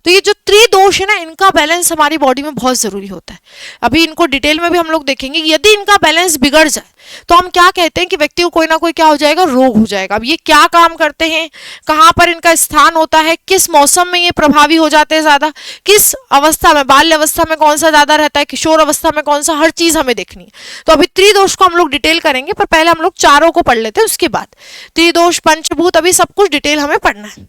तो ये जो त्रिदोष है ना, इनका बैलेंस हमारी बॉडी में बहुत जरूरी होता है। अभी इनको डिटेल में भी हम लोग देखेंगे। यदि इनका बैलेंस बिगड़ जाए तो हम क्या कहते हैं कि व्यक्ति को कोई ना कोई क्या हो जाएगा, रोग हो जाएगा। अब ये क्या काम करते हैं, कहाँ पर इनका स्थान होता है, किस मौसम में ये प्रभावी हो जाते हैं ज्यादा, किस अवस्था में, बाल्य अवस्था में कौन सा ज्यादा रहता है, किशोर अवस्था में कौन सा, हर चीज हमें देखनी है। तो अभी त्रिदोष को हम लोग डिटेल करेंगे, पर पहले हम लोग चारों को पढ़ लेते हैं, उसके बाद त्रिदोष, पंचभूत, अभी सब कुछ डिटेल हमें पढ़ना है।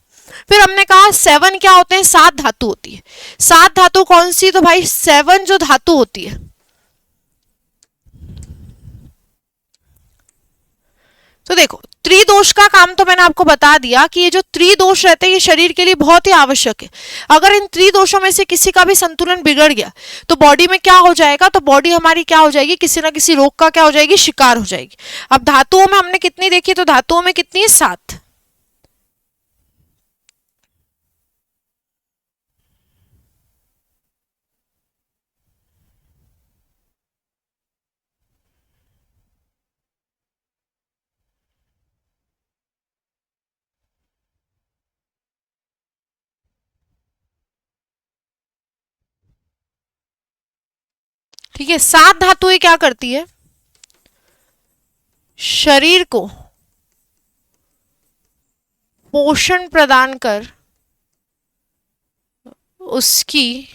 फिर हमने कहा 7 क्या होते हैं, 7 धातु होती है। 7 धातु कौन सी, तो भाई 7 जो धातु होती है, तो देखो त्रिदोष का काम तो मैंने आपको बता दिया कि ये जो त्रिदोष रहते हैं ये शरीर के लिए बहुत ही आवश्यक है। अगर इन त्रिदोषों में से किसी का भी संतुलन बिगड़ गया तो बॉडी में क्या हो जाएगा, तो बॉडी हमारी क्या हो जाएगी, किसी ना किसी रोग का क्या हो जाएगी, शिकार हो जाएगी। अब धातुओं में हमने कितनी देखी, तो धातुओं में कितनी है, 7। ठीक है, 7 धातुएं क्या करती है, शरीर को पोषण प्रदान कर उसकी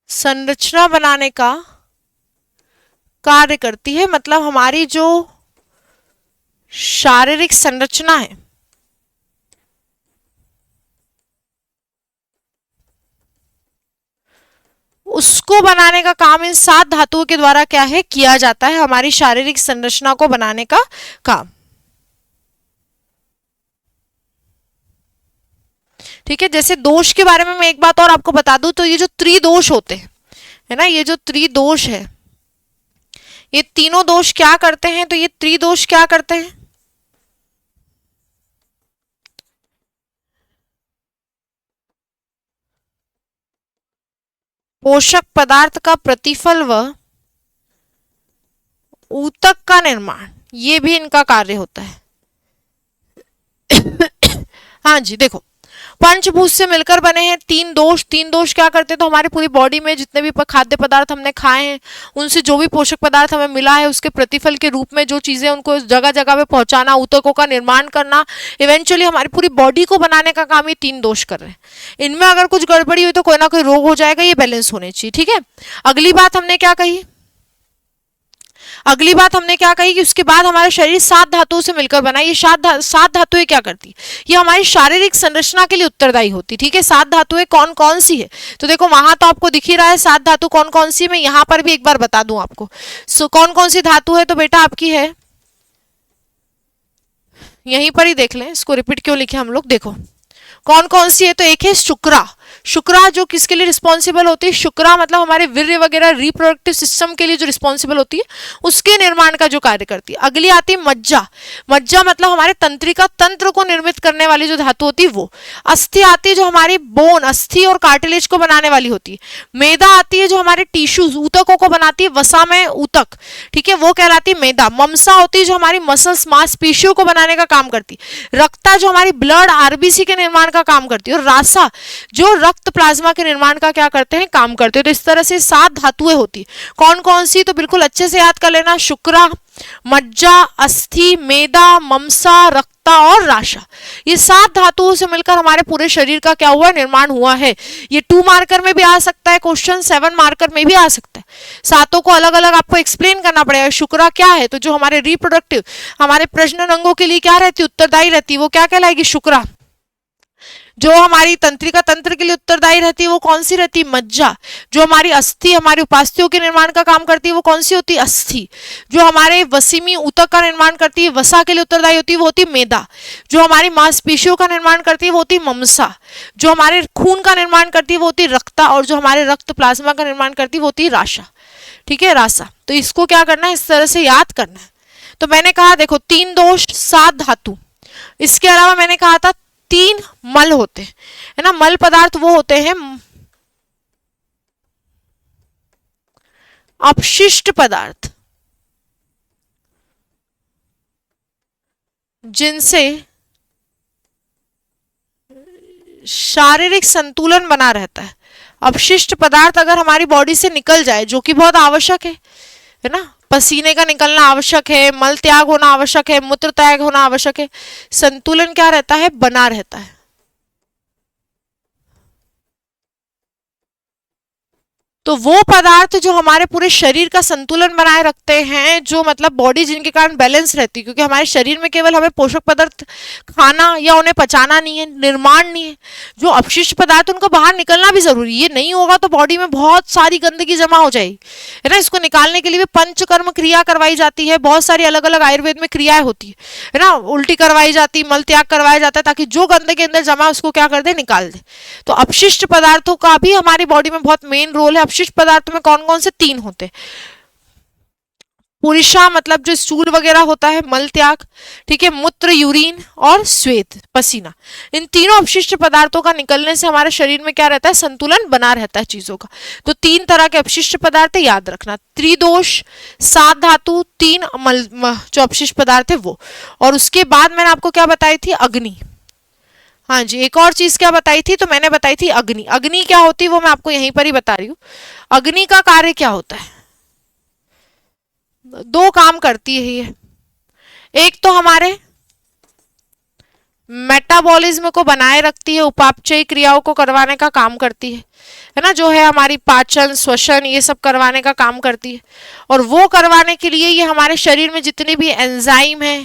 संरचना बनाने का कार्य करती है। मतलब हमारी जो शारीरिक संरचना है उसको बनाने का काम इन 7 धातुओं के द्वारा क्या है, किया जाता है, हमारी शारीरिक संरचना को बनाने का काम। ठीक है, जैसे दोष के बारे में मैं एक बात और आपको बता दूं, तो ये जो त्रिदोष होते हैं, है ना, ये जो त्रिदोष है, ये तीनों दोष क्या करते हैं, तो ये त्रिदोष क्या करते हैं, पोषक पदार्थ का प्रतिफल व ऊतक का निर्माण, ये भी इनका कार्य होता है। हाँ जी, देखो पंचभूत से मिलकर बने हैं 3 दोष। 3 दोष क्या करते हैं, तो हमारी पूरी बॉडी में जितने भी खाद्य पदार्थ हमने खाए हैं उनसे जो भी पोषक पदार्थ हमें मिला है उसके प्रतिफल के रूप में जो चीजें उनको जगह जगह पे पहुंचाना, ऊतकों का निर्माण करना, इवेंचुअली हमारी पूरी बॉडी को बनाने का काम ये 3 दोष कर रहे हैं। इनमें अगर कुछ गड़बड़ी हुई तो कोई ना कोई रोग हो जाएगा, ये बैलेंस होने चाहिए। ठीक है, अगली बात हमने क्या कही, अगली बात हमने क्या कही कि उसके बाद हमारा शरीर 7 धातुओं से मिलकर बना है। ये 7 धातुएं क्या करती है, ये हमारी शारीरिक संरचना के लिए उत्तरदायी होती। ठीक है, 7 धातुएं कौन कौन सी है, तो देखो वहां तो आपको दिख ही रहा है 7 धातु कौन कौन सी, मैं यहां पर भी एक बार बता दूं आपको। कौन कौन सी धातु है, तो बेटा आपकी है, यहीं पर ही देख लें, इसको रिपीट क्यों लिखे हम लोग, देखो कौन कौन सी है, तो एक है शुक्रा। शुक्रा जो किसके लिए रिस्पॉन्सिबल होती है, शुक्रा मतलब हमारे वीर्य वगैरह रिप्रोडक्टिव सिस्टम के लिए जो रिस्पॉन्सिबल होती है उसके निर्माण का जो कार्य करती है। अगली आती है मज्जा। मज्जा मतलब हमारे तंत्रिका तंत्र को निर्मित करने वाली जो धातु होती है वो। अस्थि आती है जो हमारी बोन, अस्थि और कार्टिलेज को बनाने वाली होती है। मेदा आती है जो हमारे टिश्यूज, ऊतकों को बनाती है, वसा में ऊतक, ठीक है, वो कहलाती है मेदा। ममसा होती है जो हमारी मसल्स, मांसपेशियों को बनाने का काम करती है। रक्ता जो हमारी ब्लड, आरबीसी के निर्माण का काम करती है। और रासा जो रक्त प्लाज्मा के निर्माण का क्या करते हैं, काम करते हैं। तो इस तरह से 7 धातुएं होती है। कौन कौन सी, तो बिल्कुल अच्छे से याद कर लेना, शुक्रा, मज्जा, अस्थि, मेदा, ममसा, रक्त, रक्ता और राशा, ये 7 धातुओं से मिलकर हमारे पूरे शरीर का क्या हुआ, निर्माण हुआ है। ये 2 मार्कर में भी आ सकता है क्वेश्चन, 7 मार्कर में भी आ सकता है। सातों को अलग अलग आपको एक्सप्लेन करना पड़ेगा। शुक्रा क्या है, तो जो हमारे रिप्रोडक्टिव, हमारे प्रजनन अंगों के लिए क्या रहती है, उत्तरदायी रहती है, वो क्या कहलाएगी, शुक्रा। जो हमारी तंत्रिका तंत्र के लिए उत्तरदायी रहती है वो कौन सी रहती है, मज्जा। जो हमारी अस्थि, हमारी उपास्थियों के निर्माण का काम करती है वो कौन सी होती है, अस्थि। जो हमारे वसीमी ऊतक का निर्माण करती है, वसा के लिए उत्तरदायी होती है वो होती है मेदा। जो हमारी मांसपेशियों का निर्माण करती है वो होती है ममसा। जो हमारे खून का निर्माण करती है वो होती है रक्ता, और जो हमारे रक्त प्लाज्मा का निर्माण करती है वो होती है राशा। ठीक है, राशा। तो इसको क्या करना है, इस तरह से याद करना है। तो मैंने कहा देखो 3 दोष 7 धातु, इसके अलावा मैंने कहा था 3 मल होते हैं, है ना। मल पदार्थ वो होते हैं अपशिष्ट पदार्थ जिनसे शारीरिक संतुलन बना रहता है। अपशिष्ट पदार्थ अगर हमारी बॉडी से निकल जाए, जो कि बहुत आवश्यक है ना, पसीने का निकलना आवश्यक है, मल त्याग होना आवश्यक है, मूत्र त्याग होना आवश्यक है, संतुलन क्या रहता है, बना रहता है। तो वो पदार्थ जो हमारे पूरे शरीर का संतुलन बनाए रखते हैं, जो मतलब बॉडी जिनके कारण बैलेंस रहती है, क्योंकि हमारे शरीर में केवल हमें पोषक पदार्थ खाना या उन्हें पचाना नहीं है, निर्माण नहीं है। जो अपशिष्ट पदार्थ उनका बाहर निकलना भी जरूरी है। ये नहीं होगा तो बॉडी में बहुत सारी गंदगी जमा हो जाएगी, है ना। इसको निकालने के लिए भी पंचकर्म क्रिया करवाई जाती है, बहुत सारी अलग अलग आयुर्वेद में क्रियाएं होती है ना। उल्टी करवाई जाती है, मल त्याग करवाया जाता है, ताकि जो गंदगी अंदर जमा है उसको क्या कर दे, निकाल दे। तो अपशिष्ट पदार्थों का भी हमारी बॉडी में बहुत मेन रोल है। अपशिष्ट पदार्थों में कौन कौन से 3 होते हैं, पुरुषा मतलब जो स्टूल वगैरह होता है, मल त्याग, ठीक है, मूत्र यूरिन और श्वेत पसीना। इन तीनों अपशिष्ट पदार्थों का निकलने से हमारे शरीर में क्या रहता है, संतुलन बना रहता है चीजों का। तो 3 तरह के अपशिष्ट पदार्थ याद रखना, त्रिदोष, 7 धातु, 3 मल जो अपशिष्ट पदार्थ है वो। और उसके बाद मैंने आपको क्या बताई थी, अग्नि। हाँ जी, एक और चीज क्या बताई थी, तो मैंने बताई थी अग्नि। अग्नि क्या होती है वो मैं आपको यहीं पर ही बता रही हूँ। अग्नि का कार्य क्या होता है, 2 काम करती है ये। एक तो हमारे मेटाबॉलिज्म को बनाए रखती है, उपापचयी क्रियाओं को करवाने का काम करती है ना, जो है हमारी पाचन श्वसन ये सब करवाने का काम करती है। और वो करवाने के लिए ये हमारे शरीर में जितने भी एंजाइम है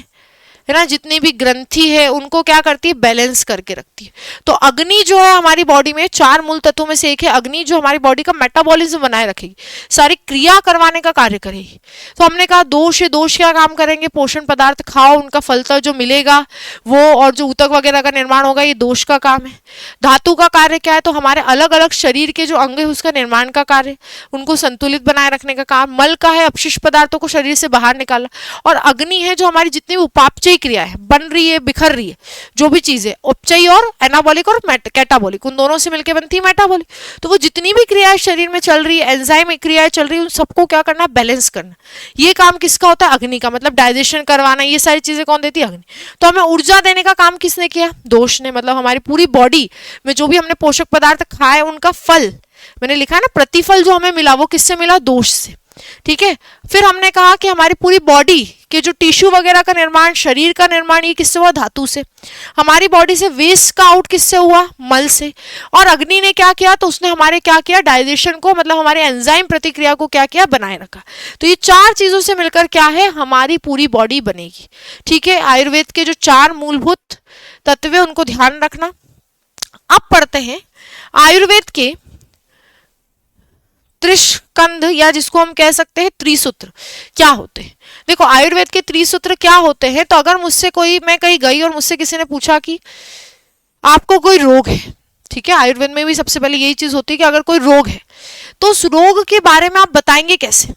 ना, जितनी भी ग्रंथि है, उनको क्या करती है, बैलेंस करके रखती है। तो अग्नि जो है हमारी बॉडी में 4 मूल तत्वों में से एक है। अग्नि जो हमारी बॉडी का मेटाबॉलिज्म बनाए रखेगी, सारी क्रिया करवाने का कार्य करेगी। तो हमने कहा दोष है, दोष क्या काम करेंगे, पोषण पदार्थ खाओ, उनका फलता जो मिलेगा वो, और जो ऊतक वगैरह का निर्माण होगा, ये दोष का काम है। धातु का कार्य क्या है, तो हमारे अलग अलग शरीर के जो अंग है उसका निर्माण का कार्य, उनको संतुलित बनाए रखने का काम। मल का है अपशिष्ट पदार्थों को शरीर से बाहर निकालना। और अग्नि है जो हमारी जितनी भी उपापचयी क्रिया है, बन रही है, बिखर रही है, जो भी चीजें उपचयी और एनाबॉलिक और कैटाबॉलिक, उन दोनों से मिलकर बनती है मेटाबॉलिक। तो वो जितनी भी क्रियाएं शरीर में चल रही है, एंजाइम क्रियाएं चल रही है, उन सबको क्या करना, बैलेंस करना। ये काम किसका होता है, अग्नि का। मतलब डाइजेशन करवाना, ये सारी चीजें कौन देती है, अग्नि। तो हमें ऊर्जा देने का काम किसने किया, दोष ने। मतलब हमारी पूरी बॉडी में जो भी हमने पोषक पदार्थ खाए उनका फल, मैंने लिखा है ना, प्रतिफल जो हमें मिला वो किससे मिला, दोष से। ठीक है। फिर हमने कहा कि हमारी पूरी बॉडी के जो टिश्यू वगैरह का निर्माण, शरीर का निर्माण, ये किससे हुआ, धातु से। हमारी बॉडी से वेस्ट का आउट किससे हुआ, मल से। और अग्नि ने क्या किया, तो उसने हमारे क्या किया, डाइजेशन को, मतलब हमारे एंजाइम प्रतिक्रिया को क्या किया, बनाए रखा। तो ये 4 चीजों से मिलकर क्या है, हमारी पूरी बॉडी बनेगी। ठीक है। आयुर्वेद के जो 4 मूलभूत तत्व है उनको ध्यान रखना। अब पढ़ते हैं आयुर्वेद के त्रिस्कंध, या जिसको हम कह सकते हैं त्रिसूत्र, क्या होते हैं। देखो आयुर्वेद के त्रिसूत्र क्या होते हैं, तो अगर मुझसे कोई, मैं कहीं गई और मुझसे किसी ने पूछा कि आपको कोई रोग है, ठीक है, आयुर्वेद में भी सबसे पहले यही चीज होती है कि अगर कोई रोग है तो उस रोग के बारे में आप बताएंगे कैसे,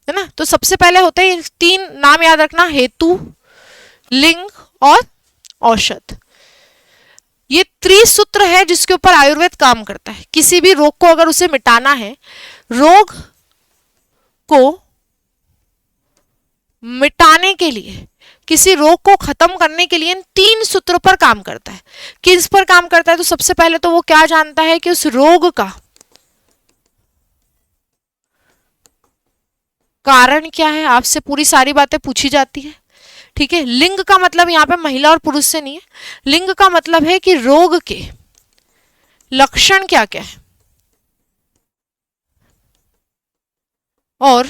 है ना। तो सबसे पहले होते हैं 3 नाम याद रखना, हेतु, लिंग और औषध। ये त्रिसूत्र है जिसके ऊपर आयुर्वेद काम करता है। किसी भी रोग को अगर उसे मिटाना है, रोग को मिटाने के लिए, किसी रोग को खत्म करने के लिए इन 3 सूत्रों पर काम करता है। किस पर काम करता है, तो सबसे पहले तो वो क्या जानता है कि उस रोग का कारण क्या है। आपसे पूरी सारी बातें पूछी जाती है, ठीक है। लिंग का मतलब यहाँ पे महिला और पुरुष से नहीं है, लिंग का मतलब है कि रोग के लक्षण क्या क्या है और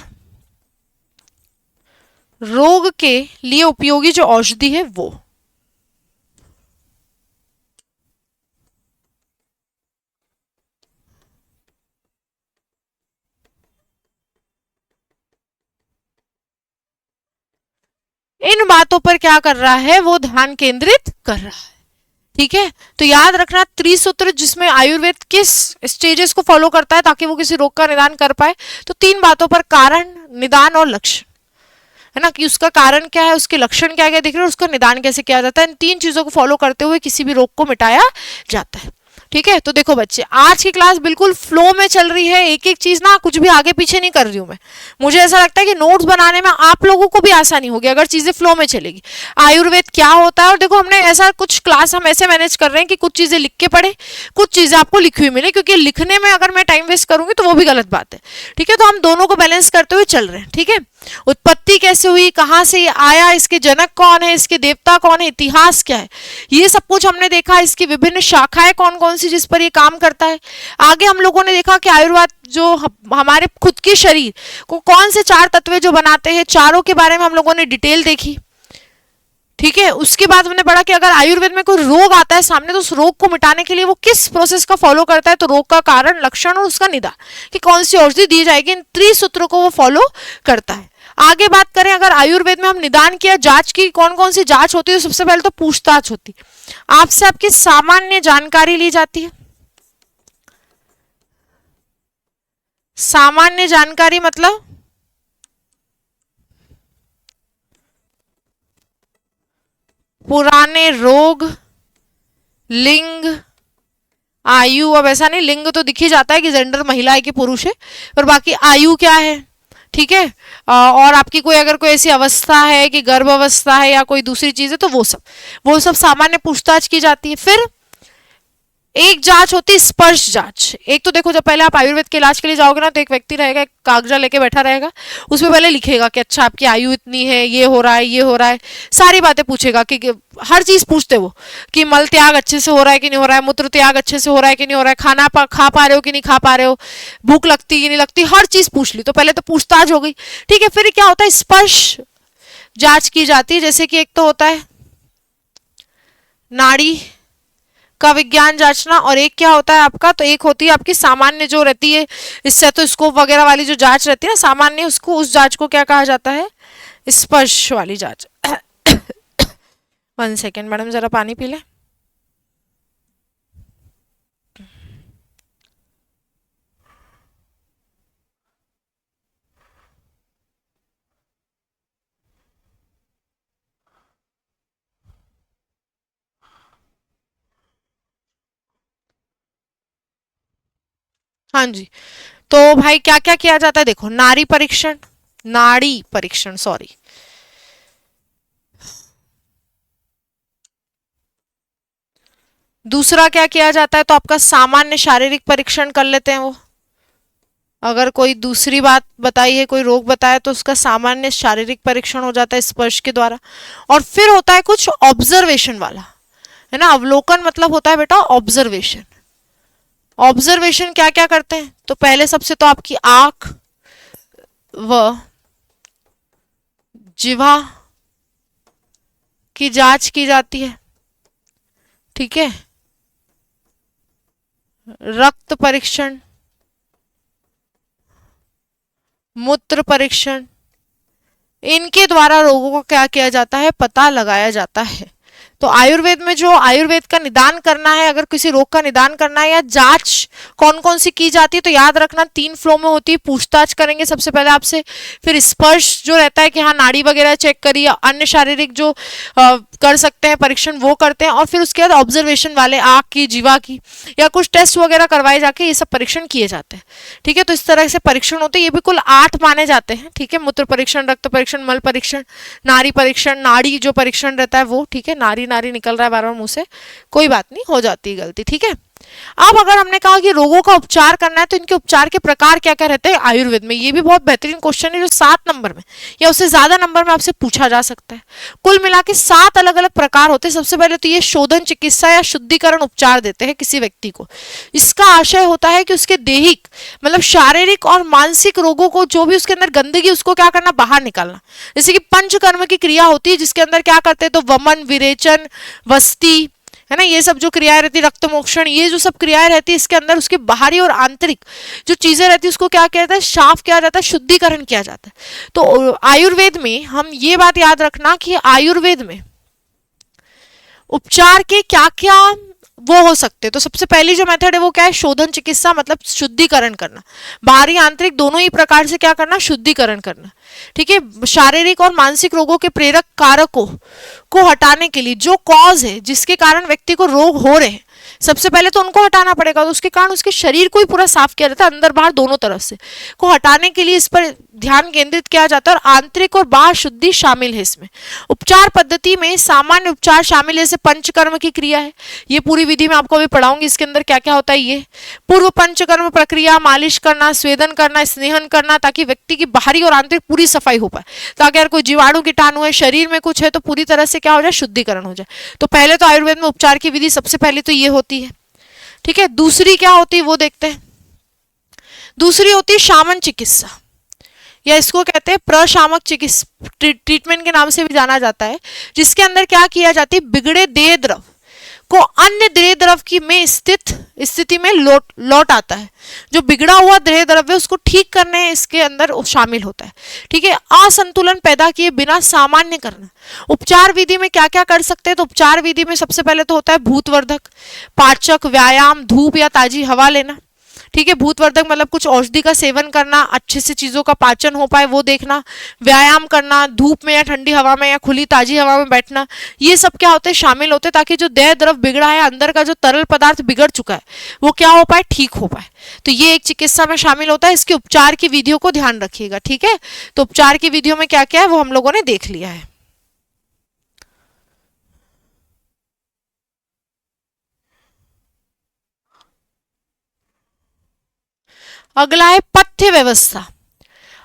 रोग के लिए उपयोगी जो औषधि है वो। इन बातों पर क्या कर रहा है, वो ध्यान केंद्रित कर रहा है। ठीक है, तो याद रखना त्रिसूत्र जिसमें आयुर्वेद किस स्टेजेस को फॉलो करता है ताकि वो किसी रोग का निदान कर पाए, तो 3 बातों पर, कारण, निदान और लक्षण, है ना, कि उसका कारण क्या है, उसके लक्षण क्या क्या दिख रहे हैं, उसका निदान कैसे किया जाता है। इन 3 चीजों को फॉलो करते हुए किसी भी रोग को मिटाया जाता है। ठीक है, तो देखो बच्चे, आज की क्लास बिल्कुल फ्लो में चल रही है, एक एक चीज ना कुछ भी आगे पीछे नहीं कर रही हूं मैं। मुझे ऐसा लगता है कि नोट्स बनाने में आप लोगों को भी आसानी होगी अगर चीजें फ्लो में चलेगी। आयुर्वेद क्या होता है, और देखो हमने ऐसा कुछ क्लास हम ऐसे मैनेज कर रहे हैं कि कुछ चीजें लिख के पढ़े, कुछ चीजें आपको लिखी हुई मिले, क्योंकि लिखने में अगर मैं टाइम वेस्ट करूंगी तो वो भी गलत बात है। ठीक है, तो हम दोनों को बैलेंस करते हुए चल रहे हैं। ठीक है, उत्पत्ति कैसे हुई, कहां से ये आया, इसके जनक कौन है, इसके देवता कौन है, इतिहास क्या है, ये सब कुछ हमने देखा। इसकी विभिन्न शाखाएं कौन कौन सी जिस पर ये काम करता है। आगे हम लोगों ने देखा कि आयुर्वेद जो हमारे खुद के शरीर को कौन से 4 तत्व जो बनाते हैं, चारों के बारे में हम लोगों ने डिटेल देखी। ठीक है, उसके बाद हमने पढ़ा कि अगर आयुर्वेद में कोई रोग आता है सामने, तो उस रोग को मिटाने के लिए वो किस प्रोसेस का फॉलो करता है, तो रोग का कारण, लक्षण और उसका निदान, कि कौन सी औषधि दी जाएगी, इन त्रिसूत्रों को वो फॉलो करता है। आगे बात करें, अगर आयुर्वेद में हम निदान किया, जांच की, कौन कौन सी जांच होती है, तो सबसे पहले तो पूछताछ होती है, आपसे आपकी सामान्य जानकारी ली जाती है। सामान्य जानकारी मतलब पुराने रोग, लिंग, आयु, अब ऐसा नहीं लिंग तो दिख ही जाता है कि जेंडर महिला है कि पुरुष है, पर बाकी आयु क्या है। ठीक है, और आपकी कोई अगर कोई ऐसी अवस्था है कि गर्भ अवस्था है या कोई दूसरी चीज है, तो वो सब सामान्य पूछताछ की जाती है। फिर एक जांच होती है स्पर्श जांच। एक तो देखो, जब पहले आप आयुर्वेद के इलाज के लिए जाओगे ना, तो एक व्यक्ति रहेगा, एक कागजा लेके बैठा रहेगा, उसमें पहले लिखेगा कि अच्छा आपकी आयु इतनी है, ये हो रहा है, ये हो रहा है, सारी बातें पूछेगा कि हर चीज पूछते वो, कि मल त्याग अच्छे से हो रहा है कि नहीं हो रहा है, मूत्र त्याग अच्छे से हो रहा है कि नहीं हो रहा है, खाना खा पा रहे हो कि नहीं खा पा रहे हो, भूख लगती कि नहीं लगती, हर चीज पूछ ली। तो पहले तो पूछताछ हो गई। ठीक है, फिर क्या होता है, स्पर्श जांच की जाती है। जैसे कि एक तो होता है नाड़ी का विज्ञान जांचना, और एक क्या होता है आपका, तो एक होती है आपकी सामान्य जो रहती है, स्टेथोस्कोप वगैरह वाली जो जांच रहती है ना सामान्य, उसको, उस जांच को क्या कहा जाता है, स्पर्श वाली जांच। 1 सेकेंड मैडम, जरा पानी पी ले। हाँ जी, तो भाई क्या क्या किया जाता है, देखो, नाड़ी परीक्षण सॉरी, दूसरा क्या किया जाता है, तो आपका सामान्य शारीरिक परीक्षण कर लेते हैं वो। अगर कोई दूसरी बात बताई है, कोई रोग बताया, तो उसका सामान्य शारीरिक परीक्षण हो जाता है स्पर्श के द्वारा। और फिर होता है कुछ ऑब्जर्वेशन वाला, है ना, अवलोकन मतलब होता है बेटा ऑब्जर्वेशन। ऑब्जर्वेशन क्या क्या करते हैं, तो पहले सबसे तो आपकी आंख व जिह्वा की जांच की जाती है। ठीक है, रक्त परीक्षण, मूत्र परीक्षण, इनके द्वारा रोगों का क्या किया जाता है, पता लगाया जाता है। तो आयुर्वेद में जो आयुर्वेद का निदान करना है, अगर किसी रोग का निदान करना है, या जांच कौन कौन सी की जाती है, तो याद रखना 3 फ्लो में होती है। पूछताछ करेंगे सबसे पहले आपसे, फिर स्पर्श जो रहता है कि हाँ नाड़ी वगैरह चेक करिए, अन्य शारीरिक जो कर सकते हैं परीक्षण वो करते हैं, और फिर उसके बाद ऑब्जर्वेशन वाले आंख की, जीवा की, या कुछ टेस्ट वगैरह करवाए जाके ये सब परीक्षण किए जाते हैं। ठीक है, तो इस तरह से परीक्षण होते हैं, ये भी कुल 8 माने जाते हैं। ठीक है, मूत्र परीक्षण, रक्त परीक्षण, मल परीक्षण, नाड़ी परीक्षण, नाड़ी जो परीक्षण रहता है वो। ठीक है, नारी नारी निकल रहा है बार बार मुंह से, कोई बात नहीं, हो जाती है गलती। ठीक है, अब अगर हमने कहा कि रोगों का उपचार करना है तो इनके उपचार के प्रकार क्या क्या रहते हैं आयुर्वेद में, ये भी बहुत बेहतरीन क्वेश्चन है जो 7 नंबर में या उससे ज्यादा नंबर में आपसे पूछा जा सकता है। कुल मिला के 7 अलग अलग प्रकार होते हैं। सबसे पहले तो ये शोधन चिकित्सा या शुद्धिकरण उपचार देते हैं किसी व्यक्ति को। इसका आशय होता है कि उसके दैहिक मतलब शारीरिक और मानसिक रोगों को, जो भी उसके अंदर गंदगी, उसको क्या करना, बाहर निकालना। जैसे कि पंचकर्म की क्रिया होती है जिसके अंदर क्या करते हैं, तो वमन, विरेचन, वस्ती, है ना, ये सब जो क्रियाएं रहती है, रक्त मोक्षण, ये जो सब क्रियाएं रहती है इसके अंदर उसके बाहरी और आंतरिक जो चीजें रहती है उसको क्या कहता है, साफ किया जाता है, शुद्धिकरण किया जाता है। तो आयुर्वेद में हम ये बात याद रखना कि आयुर्वेद में उपचार के क्या क्या वो हो सकते हैं। तो सबसे पहली जो मेथड है वो क्या है, शोधन चिकित्सा, मतलब शुद्धिकरण करना, बाहरी आंतरिक दोनों ही प्रकार से क्या करना, शुद्धिकरण करना। ठीक है, शारीरिक और मानसिक रोगों के प्रेरक कारकों को हटाने के लिए, जो कॉज है जिसके कारण व्यक्ति को रोग हो रहे हैं, सबसे पहले तो उनको हटाना पड़ेगा। तो उसके कारण उसके शरीर को ही पूरा साफ किया जाता है, अंदर बाहर दोनों तरफ से, को हटाने के लिए इस पर ध्यान केंद्रित किया जाता है और आंतरिक और बाह्य शुद्धि शामिल है इसमें। उपचार पद्धति में सामान्य उपचार शामिल है, जैसे पंचकर्म की क्रिया है, ये पूरी विधि में आपको अभी पढ़ाऊंगी, इसके अंदर क्या क्या होता है। ये पूर्व पंचकर्म प्रक्रिया, मालिश करना, स्वेदन करना, स्नेहन करना, ताकि व्यक्ति की बाहरी और आंतरिक पूरी सफाई हो पाए, ताकि अगर कोई जीवाणु कीटाणु है, शरीर में कुछ है, तो पूरी तरह से क्या हो जाए, शुद्धिकरण हो जाए। तो पहले तो आयुर्वेद में उपचार की विधि सबसे पहले तो ये होती है। ठीक है, दूसरी क्या होती है वो देखते हैं। दूसरी होती है शामन चिकित्सा, या इसको कहते हैं प्रशामक चिकित्सा, ट्रीटमेंट के नाम से भी जाना जाता है, जिसके अंदर क्या किया जाती है, बिगड़े देह द्रव को अन्य देह द्रव की में स्थित स्थिति में लौट आता है। जो बिगड़ा हुआ देह द्रव्य उसको ठीक करने इसके अंदर शामिल होता है। ठीक है, असंतुलन पैदा किए बिना सामान्य करना। उपचार विधि में क्या क्या कर सकते हैं, तो उपचार विधि में सबसे पहले तो होता है भूतवर्धक, पाचक, व्यायाम, धूप या ताजी हवा लेना। ठीक है, भूतवर्धक मतलब कुछ औषधि का सेवन करना, अच्छे से चीजों का पाचन हो पाए वो देखना, व्यायाम करना, धूप में या ठंडी हवा में या खुली ताजी हवा में बैठना, ये सब क्या होते हैं, शामिल होते हैं, ताकि जो देह द्रव बिगड़ा है, अंदर का जो तरल पदार्थ बिगड़ चुका है वो क्या हो पाए, ठीक हो पाए। तो ये एक चिकित्सा में शामिल होता है। इसके उपचार की विधियों को ध्यान रखिएगा। ठीक है, तो उपचार की विधियों में क्या क्या है वो हम लोगों ने देख लिया है। अगला है पथ्य व्यवस्था।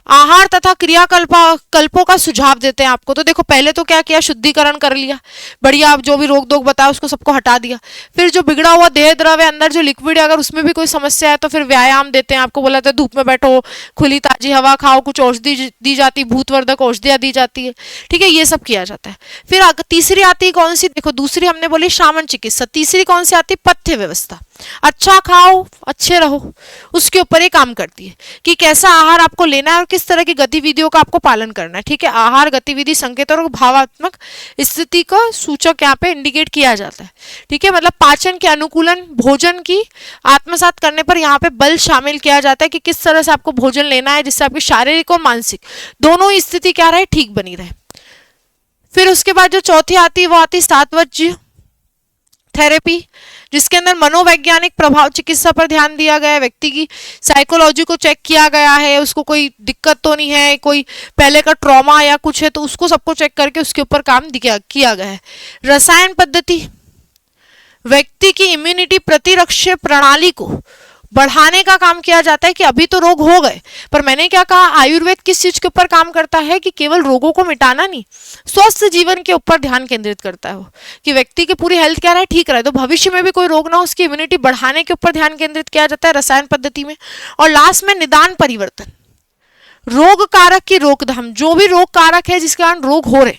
आहार तथा क्रियाकल्पों का सुझाव देते हैं आपको। तो देखो पहले तो क्या किया, शुद्धिकरण कर लिया, बढ़िया, आप जो भी रोग दोग बताया उसको सबको हटा दिया। फिर जो बिगड़ा हुआ देह द्रव है, अंदर जो लिक्विड है, अगर उसमें भी कोई समस्या है तो फिर व्यायाम देते हैं आपको, बोला था धूप में बैठो, खुली ताजी हवा खाओ, कुछ औषधि दी जाती है, भूतवर्धक औषधियाँ दी जाती है। ठीक है, ये सब किया जाता है। फिर तीसरी आती है कौन सी, देखो दूसरी हमने बोली शामन चिकित्सा, तीसरी कौन सी आती है, पथ्य व्यवस्था। अच्छा खाओ, अच्छे रहो, उसके ऊपर ये काम करती है कि कैसा आहार आपको लेना है और किस तरह की गतिविधियों का आपको पालन करना है। ठीक है, आहार, गतिविधि, संकेत और भावात्मक स्थिति का सूचक यहाँ पे इंडिकेट किया जाता है। ठीक है, मतलब पाचन के अनुकूलन, भोजन की आत्मसात करने पर यहाँ पे बल शामिल किया जाता है कि किस तरह से आपको भोजन लेना है जिससे आपकी शारीरिक और मानसिक दोनों ही स्थिति क्या रहे, ठीक बनी रहे। फिर उसके बाद जो चौथी आती है वो आती है सातवज्य थेरेपी, जिसके अंदर मनोवैज्ञानिक प्रभाव चिकित्सा पर ध्यान दिया गया है, व्यक्ति की साइकोलॉजी को चेक किया गया है, उसको कोई दिक्कत तो नहीं है, कोई पहले का ट्रॉमा या कुछ है तो उसको सबको चेक करके उसके ऊपर काम किया गया है। रसायन पद्धति, व्यक्ति की इम्यूनिटी प्रतिरक्षी प्रणाली को बढ़ाने का काम किया जाता है कि अभी तो रोग हो गए, पर मैंने क्या कहा, आयुर्वेद किस चीज के ऊपर काम करता है कि केवल रोगों को मिटाना नहीं, स्वस्थ जीवन के ऊपर ध्यान केंद्रित करता है वो, कि व्यक्ति की पूरी हेल्थ क्या रहे, ठीक रहे, तो भविष्य में भी कोई रोग ना हो, उसकी इम्यूनिटी बढ़ाने के ऊपर ध्यान केंद्रित किया जाता है रसायन पद्धति में। और लास्ट में निदान परिवर्तन, रोग कारक की रोकथाम, जो भी रोग कारक है जिसके कारण रोग हो रहे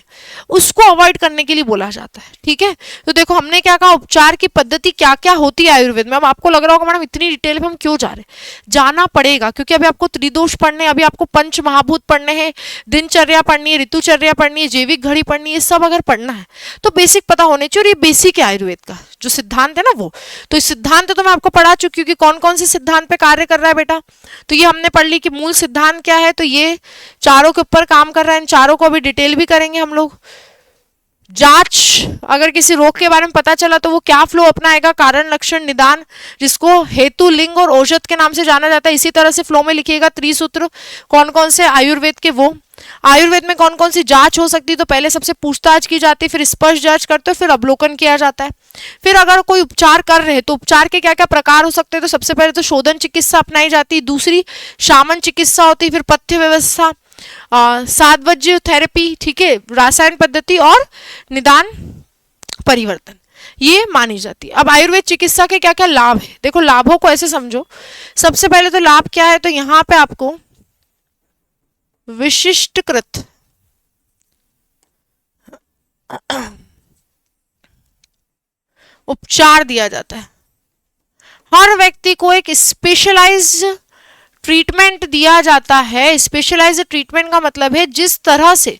उसको अवॉइड करने के लिए बोला जाता है। ठीक है, तो देखो हमने क्या कहा, उपचार की पद्धति क्या क्या होती है आयुर्वेद में। अब आपको लग रहा होगा मैडम इतनी डिटेल में हम क्यों जा रहे हैं, जाना पड़ेगा क्योंकि अभी आपको त्रिदोष पढ़ने, अभी आपको पंच महाभूत पढ़ने हैं, दिनचर्या पढ़नी है, ऋतुचर्या पढ़नी है, जैविक घड़ी पढ़नी है, सब अगर पढ़ना है तो बेसिक पता होने चाहिए। और ये बेसिक है आयुर्वेद का जो सिद्धांत है ना वो, तो इस सिद्धांत तो मैं आपको पढ़ा चुकी हूँ कि कौन कौन से सिद्धांत पे कार्य कर रहा है बेटा। तो ये हमने पढ़ ली कि मूल सिद्धांत क्या है, तो ये चारों के ऊपर काम कर रहा है, इन चारों को अभी डिटेल भी करेंगे हम लोग। जांच, अगर किसी रोग के बारे में पता चला तो वो क्या फ्लो अपनाएगा, कारण, लक्षण, निदान, जिसको हेतु, लिंग और औषध के नाम से जाना जाता है, इसी तरह से फ्लो में लिखिएगा त्रिसूत्र कौन कौन से आयुर्वेद के वो। आयुर्वेद में कौन कौन सी जांच हो सकती है, तो पहले सबसे पूछताछ की जाती है, फिर स्पर्श जांच करते हो, फिर अवलोकन किया जाता है। फिर अगर कोई उपचार कर रहे हैं तो उपचार के क्या क्या प्रकार हो सकते हैं, तो सबसे पहले तो शोधन चिकित्सा अपनाई जाती है, दूसरी शामन चिकित्सा होती है, फिर पथ्य व्यवस्था, साधवज्य थेरेपी, ठीक है, रासायन पद्धति और निदान परिवर्तन, ये मानी जाती है। अब आयुर्वेद चिकित्सा के क्या क्या लाभ है, देखो लाभों को ऐसे समझो। सबसे पहले तो लाभ क्या है, तो यहाँ पे आपको विशिष्टकृत उपचार दिया जाता है। हर व्यक्ति को एक स्पेशलाइज्ड ट्रीटमेंट दिया जाता है। स्पेशलाइज्ड ट्रीटमेंट का मतलब है जिस तरह से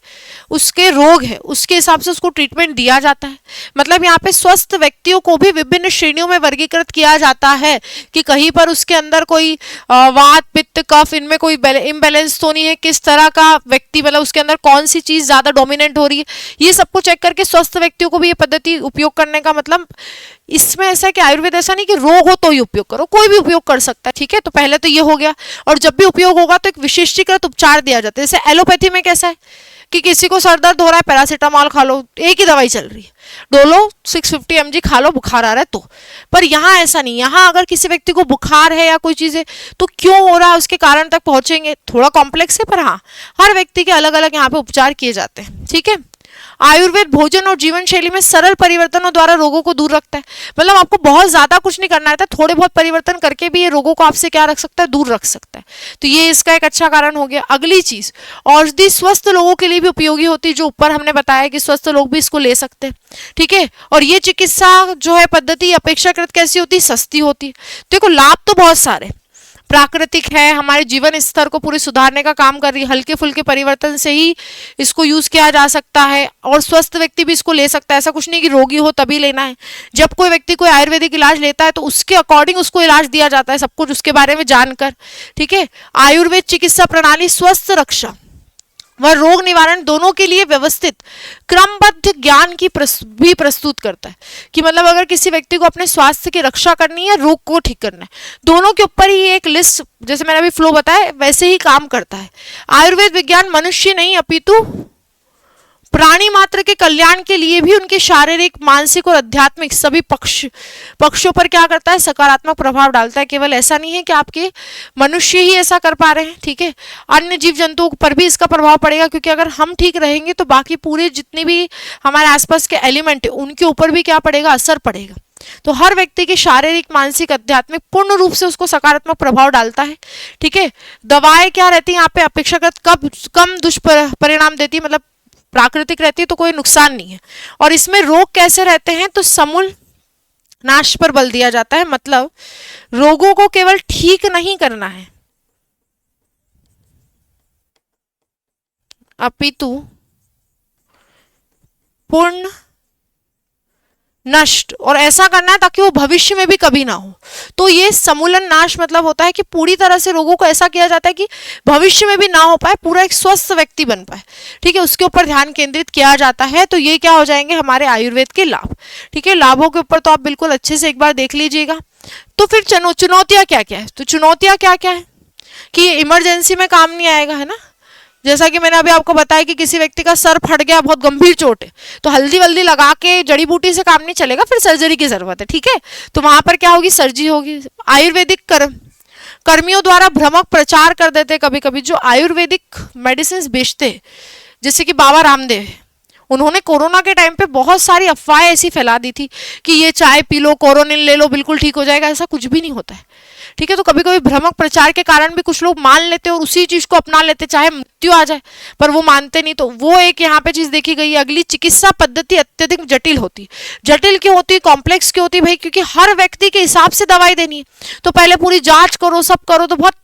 उसके रोग है उसके हिसाब से उसको ट्रीटमेंट दिया जाता है। मतलब यहाँ पे स्वस्थ व्यक्तियों को भी विभिन्न श्रेणियों में वर्गीकृत किया जाता है कि कहीं पर उसके अंदर कोई वात पित्त कफ इनमें कोई इम्बैलेंस तो नहीं है, किस तरह का व्यक्ति मतलब उसके अंदर कौन सी चीज ज्यादा डोमिनेंट हो रही है, ये सबको चेक करके स्वस्थ व्यक्तियों को भी ये पद्धति उपयोग करने का मतलब इसमें ऐसा है कि आयुर्वेद ऐसा नहीं कि रोग हो तो ही उपयोग करो, कोई भी उपयोग कर सकता है, ठीक है। तो पहले तो ये हो गया, और जब भी उपयोग होगा तो एक विशिष्टीकृत उपचार दिया जाता है। जैसे एलोपैथी में कैसा है कि किसी को सर दर्द हो रहा है, पैरासीटामोल खा लो, एक ही दवाई चल रही है, डोलो 650 mg खा लो, बुखार आ रहा है तो। पर यहाँ ऐसा नहीं, यहाँ अगर किसी व्यक्ति को बुखार है या कोई चीज़ है तो क्यों हो रहा है उसके कारण तक पहुंचेंगे, थोड़ा कॉम्प्लेक्स है पर हाँ हर व्यक्ति के अलग अलग यहाँ पे उपचार किए जाते हैं, ठीक है। आयुर्वेद भोजन और जीवन शैली में सरल परिवर्तनों द्वारा रोगों को दूर रखता है। मतलब आपको बहुत ज्यादा कुछ नहीं करना रहता, थोड़े बहुत परिवर्तन करके भी ये रोगों को आपसे क्या रख सकता है, दूर रख सकता है। तो ये इसका एक अच्छा कारण हो गया। अगली चीज, औषधि स्वस्थ लोगों के लिए भी उपयोगी होती है, जो ऊपर हमने बताया कि स्वस्थ लोग भी इसको ले सकते हैं, ठीक है। और ये चिकित्सा जो है पद्धति अपेक्षाकृत कैसी होती है, सस्ती होती है। देखो लाभ तो बहुत सारे, प्राकृतिक है, हमारे जीवन स्तर को पूरी सुधारने का काम कर रही है, हल्के फुल्के परिवर्तन से ही इसको यूज किया जा सकता है, और स्वस्थ व्यक्ति भी इसको ले सकता है। ऐसा कुछ नहीं कि रोगी हो तभी लेना है। जब कोई व्यक्ति कोई आयुर्वेदिक इलाज लेता है तो उसके अकॉर्डिंग उसको इलाज दिया जाता है, सब कुछ उसके बारे में जानकर, ठीक है। आयुर्वेद चिकित्सा प्रणाली स्वस्थ रक्षा वह रोग निवारण दोनों के लिए व्यवस्थित क्रमबद्ध ज्ञान की भी प्रस्तुत करता है। कि मतलब अगर किसी व्यक्ति को अपने स्वास्थ्य की रक्षा करनी है, रोग को ठीक करना है, दोनों के ऊपर ही एक लिस्ट, जैसे मैंने अभी फ्लो बताया वैसे ही काम करता है। आयुर्वेद विज्ञान मनुष्य नहीं अपितु प्राणी मात्र के कल्याण के लिए भी उनके शारीरिक मानसिक और आध्यात्मिक सभी पक्षों पर क्या करता है, सकारात्मक प्रभाव डालता है। केवल ऐसा नहीं है कि आपके मनुष्य ही ऐसा कर पा रहे हैं, ठीक है, अन्य जीव जंतुओं पर भी इसका प्रभाव पड़ेगा, क्योंकि अगर हम ठीक रहेंगे तो बाकी पूरे जितने भी हमारे आसपास के एलिमेंट है उनके ऊपर भी क्या पड़ेगा, असर पड़ेगा। तो हर व्यक्ति के शारीरिक मानसिक आध्यात्मिक पूर्ण रूप से उसको सकारात्मक प्रभाव डालता है, ठीक है। दवाएं क्या रहती है यहाँ पे, अपेक्षाकृत कम दुष्परिणाम देती है, मतलब प्राकृतिक रहती है तो कोई नुकसान नहीं है। और इसमें रोग कैसे रहते हैं, तो समूल नाश पर बल दिया जाता है। मतलब रोगों को केवल ठीक नहीं करना है अपितु पूर्ण नष्ट, और ऐसा करना है ताकि वो भविष्य में भी कभी ना हो। तो ये समूलन नाश मतलब होता है कि पूरी तरह से रोगों को ऐसा किया जाता है कि भविष्य में भी ना हो पाए, पूरा एक स्वस्थ व्यक्ति बन पाए, ठीक है, उसके ऊपर ध्यान केंद्रित किया जाता है। तो ये क्या हो जाएंगे हमारे आयुर्वेद के लाभ, ठीक है। लाभों के ऊपर तो आप बिल्कुल अच्छे से एक बार देख लीजिएगा। तो फिर चुनौतियां क्या क्या है, तो चुनौतियां क्या क्या है कि इमरजेंसी में काम नहीं आएगा, है ना। जैसा कि मैंने अभी आपको बताया कि किसी व्यक्ति का सर फट गया, बहुत गंभीर चोट है, तो हल्दी वल्दी लगा के जड़ी बूटी से काम नहीं चलेगा, फिर सर्जरी की जरूरत है, ठीक है। तो वहां पर क्या होगी, सर्जरी होगी। आयुर्वेदिक कर्मियों द्वारा भ्रामक प्रचार कर देते कभी कभी, जो आयुर्वेदिक मेडिसिन बेचते हैं, जैसे कि बाबा रामदेव है, उन्होंने कोरोना के टाइम पे बहुत सारी अफवाहें ऐसी फैला दी थी कि ये चाय पी लो, कोरोनिल ले लो, बिल्कुल ठीक हो जाएगा। ऐसा कुछ भी नहीं होता है, ठीक है। तो कभी कभी भ्रामक प्रचार के कारण भी कुछ लोग मान लेते और उसी चीज को अपना लेते, चाहे मृत्यु आ जाए, पर वो मानते नहीं। तो वो एक यहाँ पे चीज देखी गई है। अगली, चिकित्सा पद्धति अत्यधिक जटिल होती। जटिल क्यों होती, कॉम्प्लेक्स क्यों होती भाई, क्योंकि हर व्यक्ति के हिसाब से दवाई देनी है, तो पहले पूरी जांच करो, सब करो, तो बहुत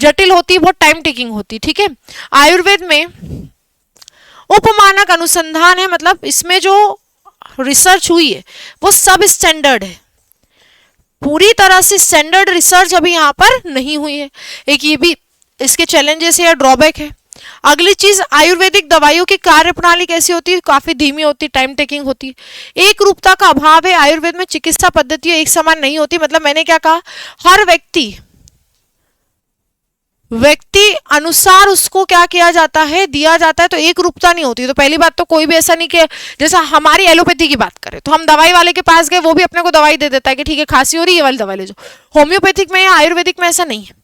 जटिल होती है, बहुत टाइम टेकिंग होती है, ठीक है। आयुर्वेद में उपमानक अनुसंधान है, मतलब इसमें जो रिसर्च हुई है वो सब स्टैंडर्ड है, पूरी तरह से स्टैंडर्ड रिसर्च अभी यहाँ पर नहीं हुई है। एक ये भी इसके चैलेंजेस है या ड्रॉबैक है। अगली चीज, आयुर्वेदिक दवाइयों की कार्य प्रणाली कैसी होती है, काफी धीमी होती, टाइम टेकिंग होती, एक रूपता का अभाव है। आयुर्वेद में चिकित्सा पद्धतियां एक समान नहीं होती। मतलब मैंने क्या कहा, हर व्यक्ति व्यक्ति अनुसार उसको क्या किया जाता है, दिया जाता है, तो एक रूपता नहीं होती। तो पहली बात तो कोई भी ऐसा नहीं कि जैसा हमारी एलोपैथी की बात करें तो हम दवाई वाले के पास गए, वो भी अपने को दवाई दे देता है कि ठीक है खांसी हो रही है, ये वाली दवाई ले जाओ। होम्योपैथिक में या आयुर्वेदिक में ऐसा नहीं है।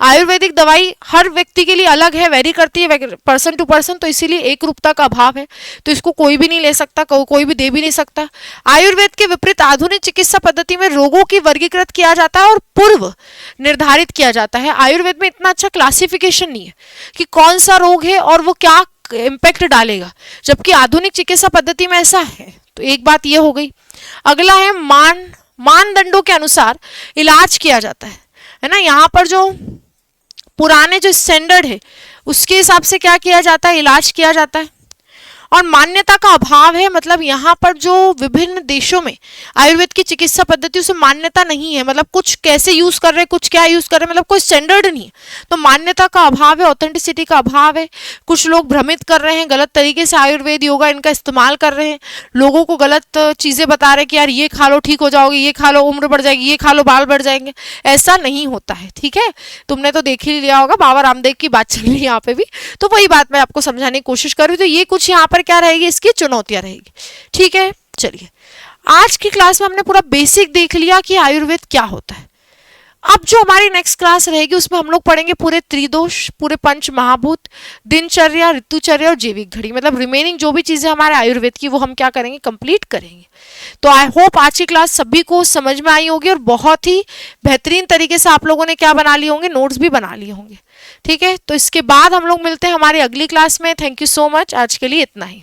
आयुर्वेदिक दवाई हर व्यक्ति के लिए अलग है, वेरी करती है पर्सन टू पर्सन, तो इसीलिए एक रूपता का अभाव है, तो इसको कोई भी नहीं ले सकता, कोई भी दे भी नहीं सकता। आयुर्वेद के विपरीत आधुनिक चिकित्सा पद्धति में रोगों की वर्गीकृत किया जाता है और पूर्व निर्धारित किया जाता है। आयुर्वेद में इतना अच्छा क्लासिफिकेशन नहीं है कि कौन सा रोग है और वो क्या इम्पैक्ट डालेगा, जबकि आधुनिक चिकित्सा पद्धति में ऐसा है। तो एक बात ये हो गई। अगला है मानदंडों के अनुसार इलाज किया जाता है ना। यहाँ पर जो पुराने जो स्टैंडर्ड है उसके हिसाब से क्या किया जाता है, इलाज किया जाता है। और मान्यता का अभाव है, मतलब यहाँ पर जो विभिन्न देशों में आयुर्वेद की चिकित्सा पद्धतियों से मान्यता नहीं है, मतलब कुछ कैसे यूज कर रहे हैं, कुछ क्या यूज कर रहे हैं, मतलब कोई स्टैंडर्ड नहीं है, तो मान्यता का अभाव है, ऑथेंटिसिटी का अभाव है। कुछ लोग भ्रमित कर रहे हैं, गलत तरीके से आयुर्वेद योगा इनका इस्तेमाल कर रहे हैं, लोगों को गलत चीजें बता रहे हैं कि यार ये खा लो ठीक हो जाओगे, ये खा लो उम्र बढ़ जाएगी, ये खा लो बाल बढ़ जाएंगे। ऐसा नहीं होता है, ठीक है। तुमने तो देख ही लिया होगा, बाबा रामदेव की बात चल रही है यहाँ पे भी, तो वही बात मैं आपको समझाने की कोशिश कर रही हूँ। तो ये कुछ यहाँ पर क्या रहेगी, इसकी चुनौतियां रहेगी, ठीक है। चलिए आज की क्लास में हमने पूरा बेसिक देख लिया कि आयुर्वेद क्या होता है। अब जो हमारी नेक्स्ट क्लास रहेगी उसमें हम लोग पढ़ेंगे पूरे त्रिदोष, पूरे पंच महाभूत, दिनचर्या, ऋतुचर्या और जैविक घड़ी, मतलब रिमेनिंग जो भी चीजें हमारे आयुर्वेद की वो हम क्या करेंगे, कंप्लीट करेंगे। तो आई होप आज की क्लास सभी को समझ में आई होगी और बहुत ही बेहतरीन तरीके से आप लोगों ने क्या बना लिए होंगे, नोट्स भी बना लिए होंगे, ठीक है। तो इसके बाद हम लोग मिलते हैं हमारी अगली क्लास में। थैंक यू सो मच, आज के लिए इतना ही।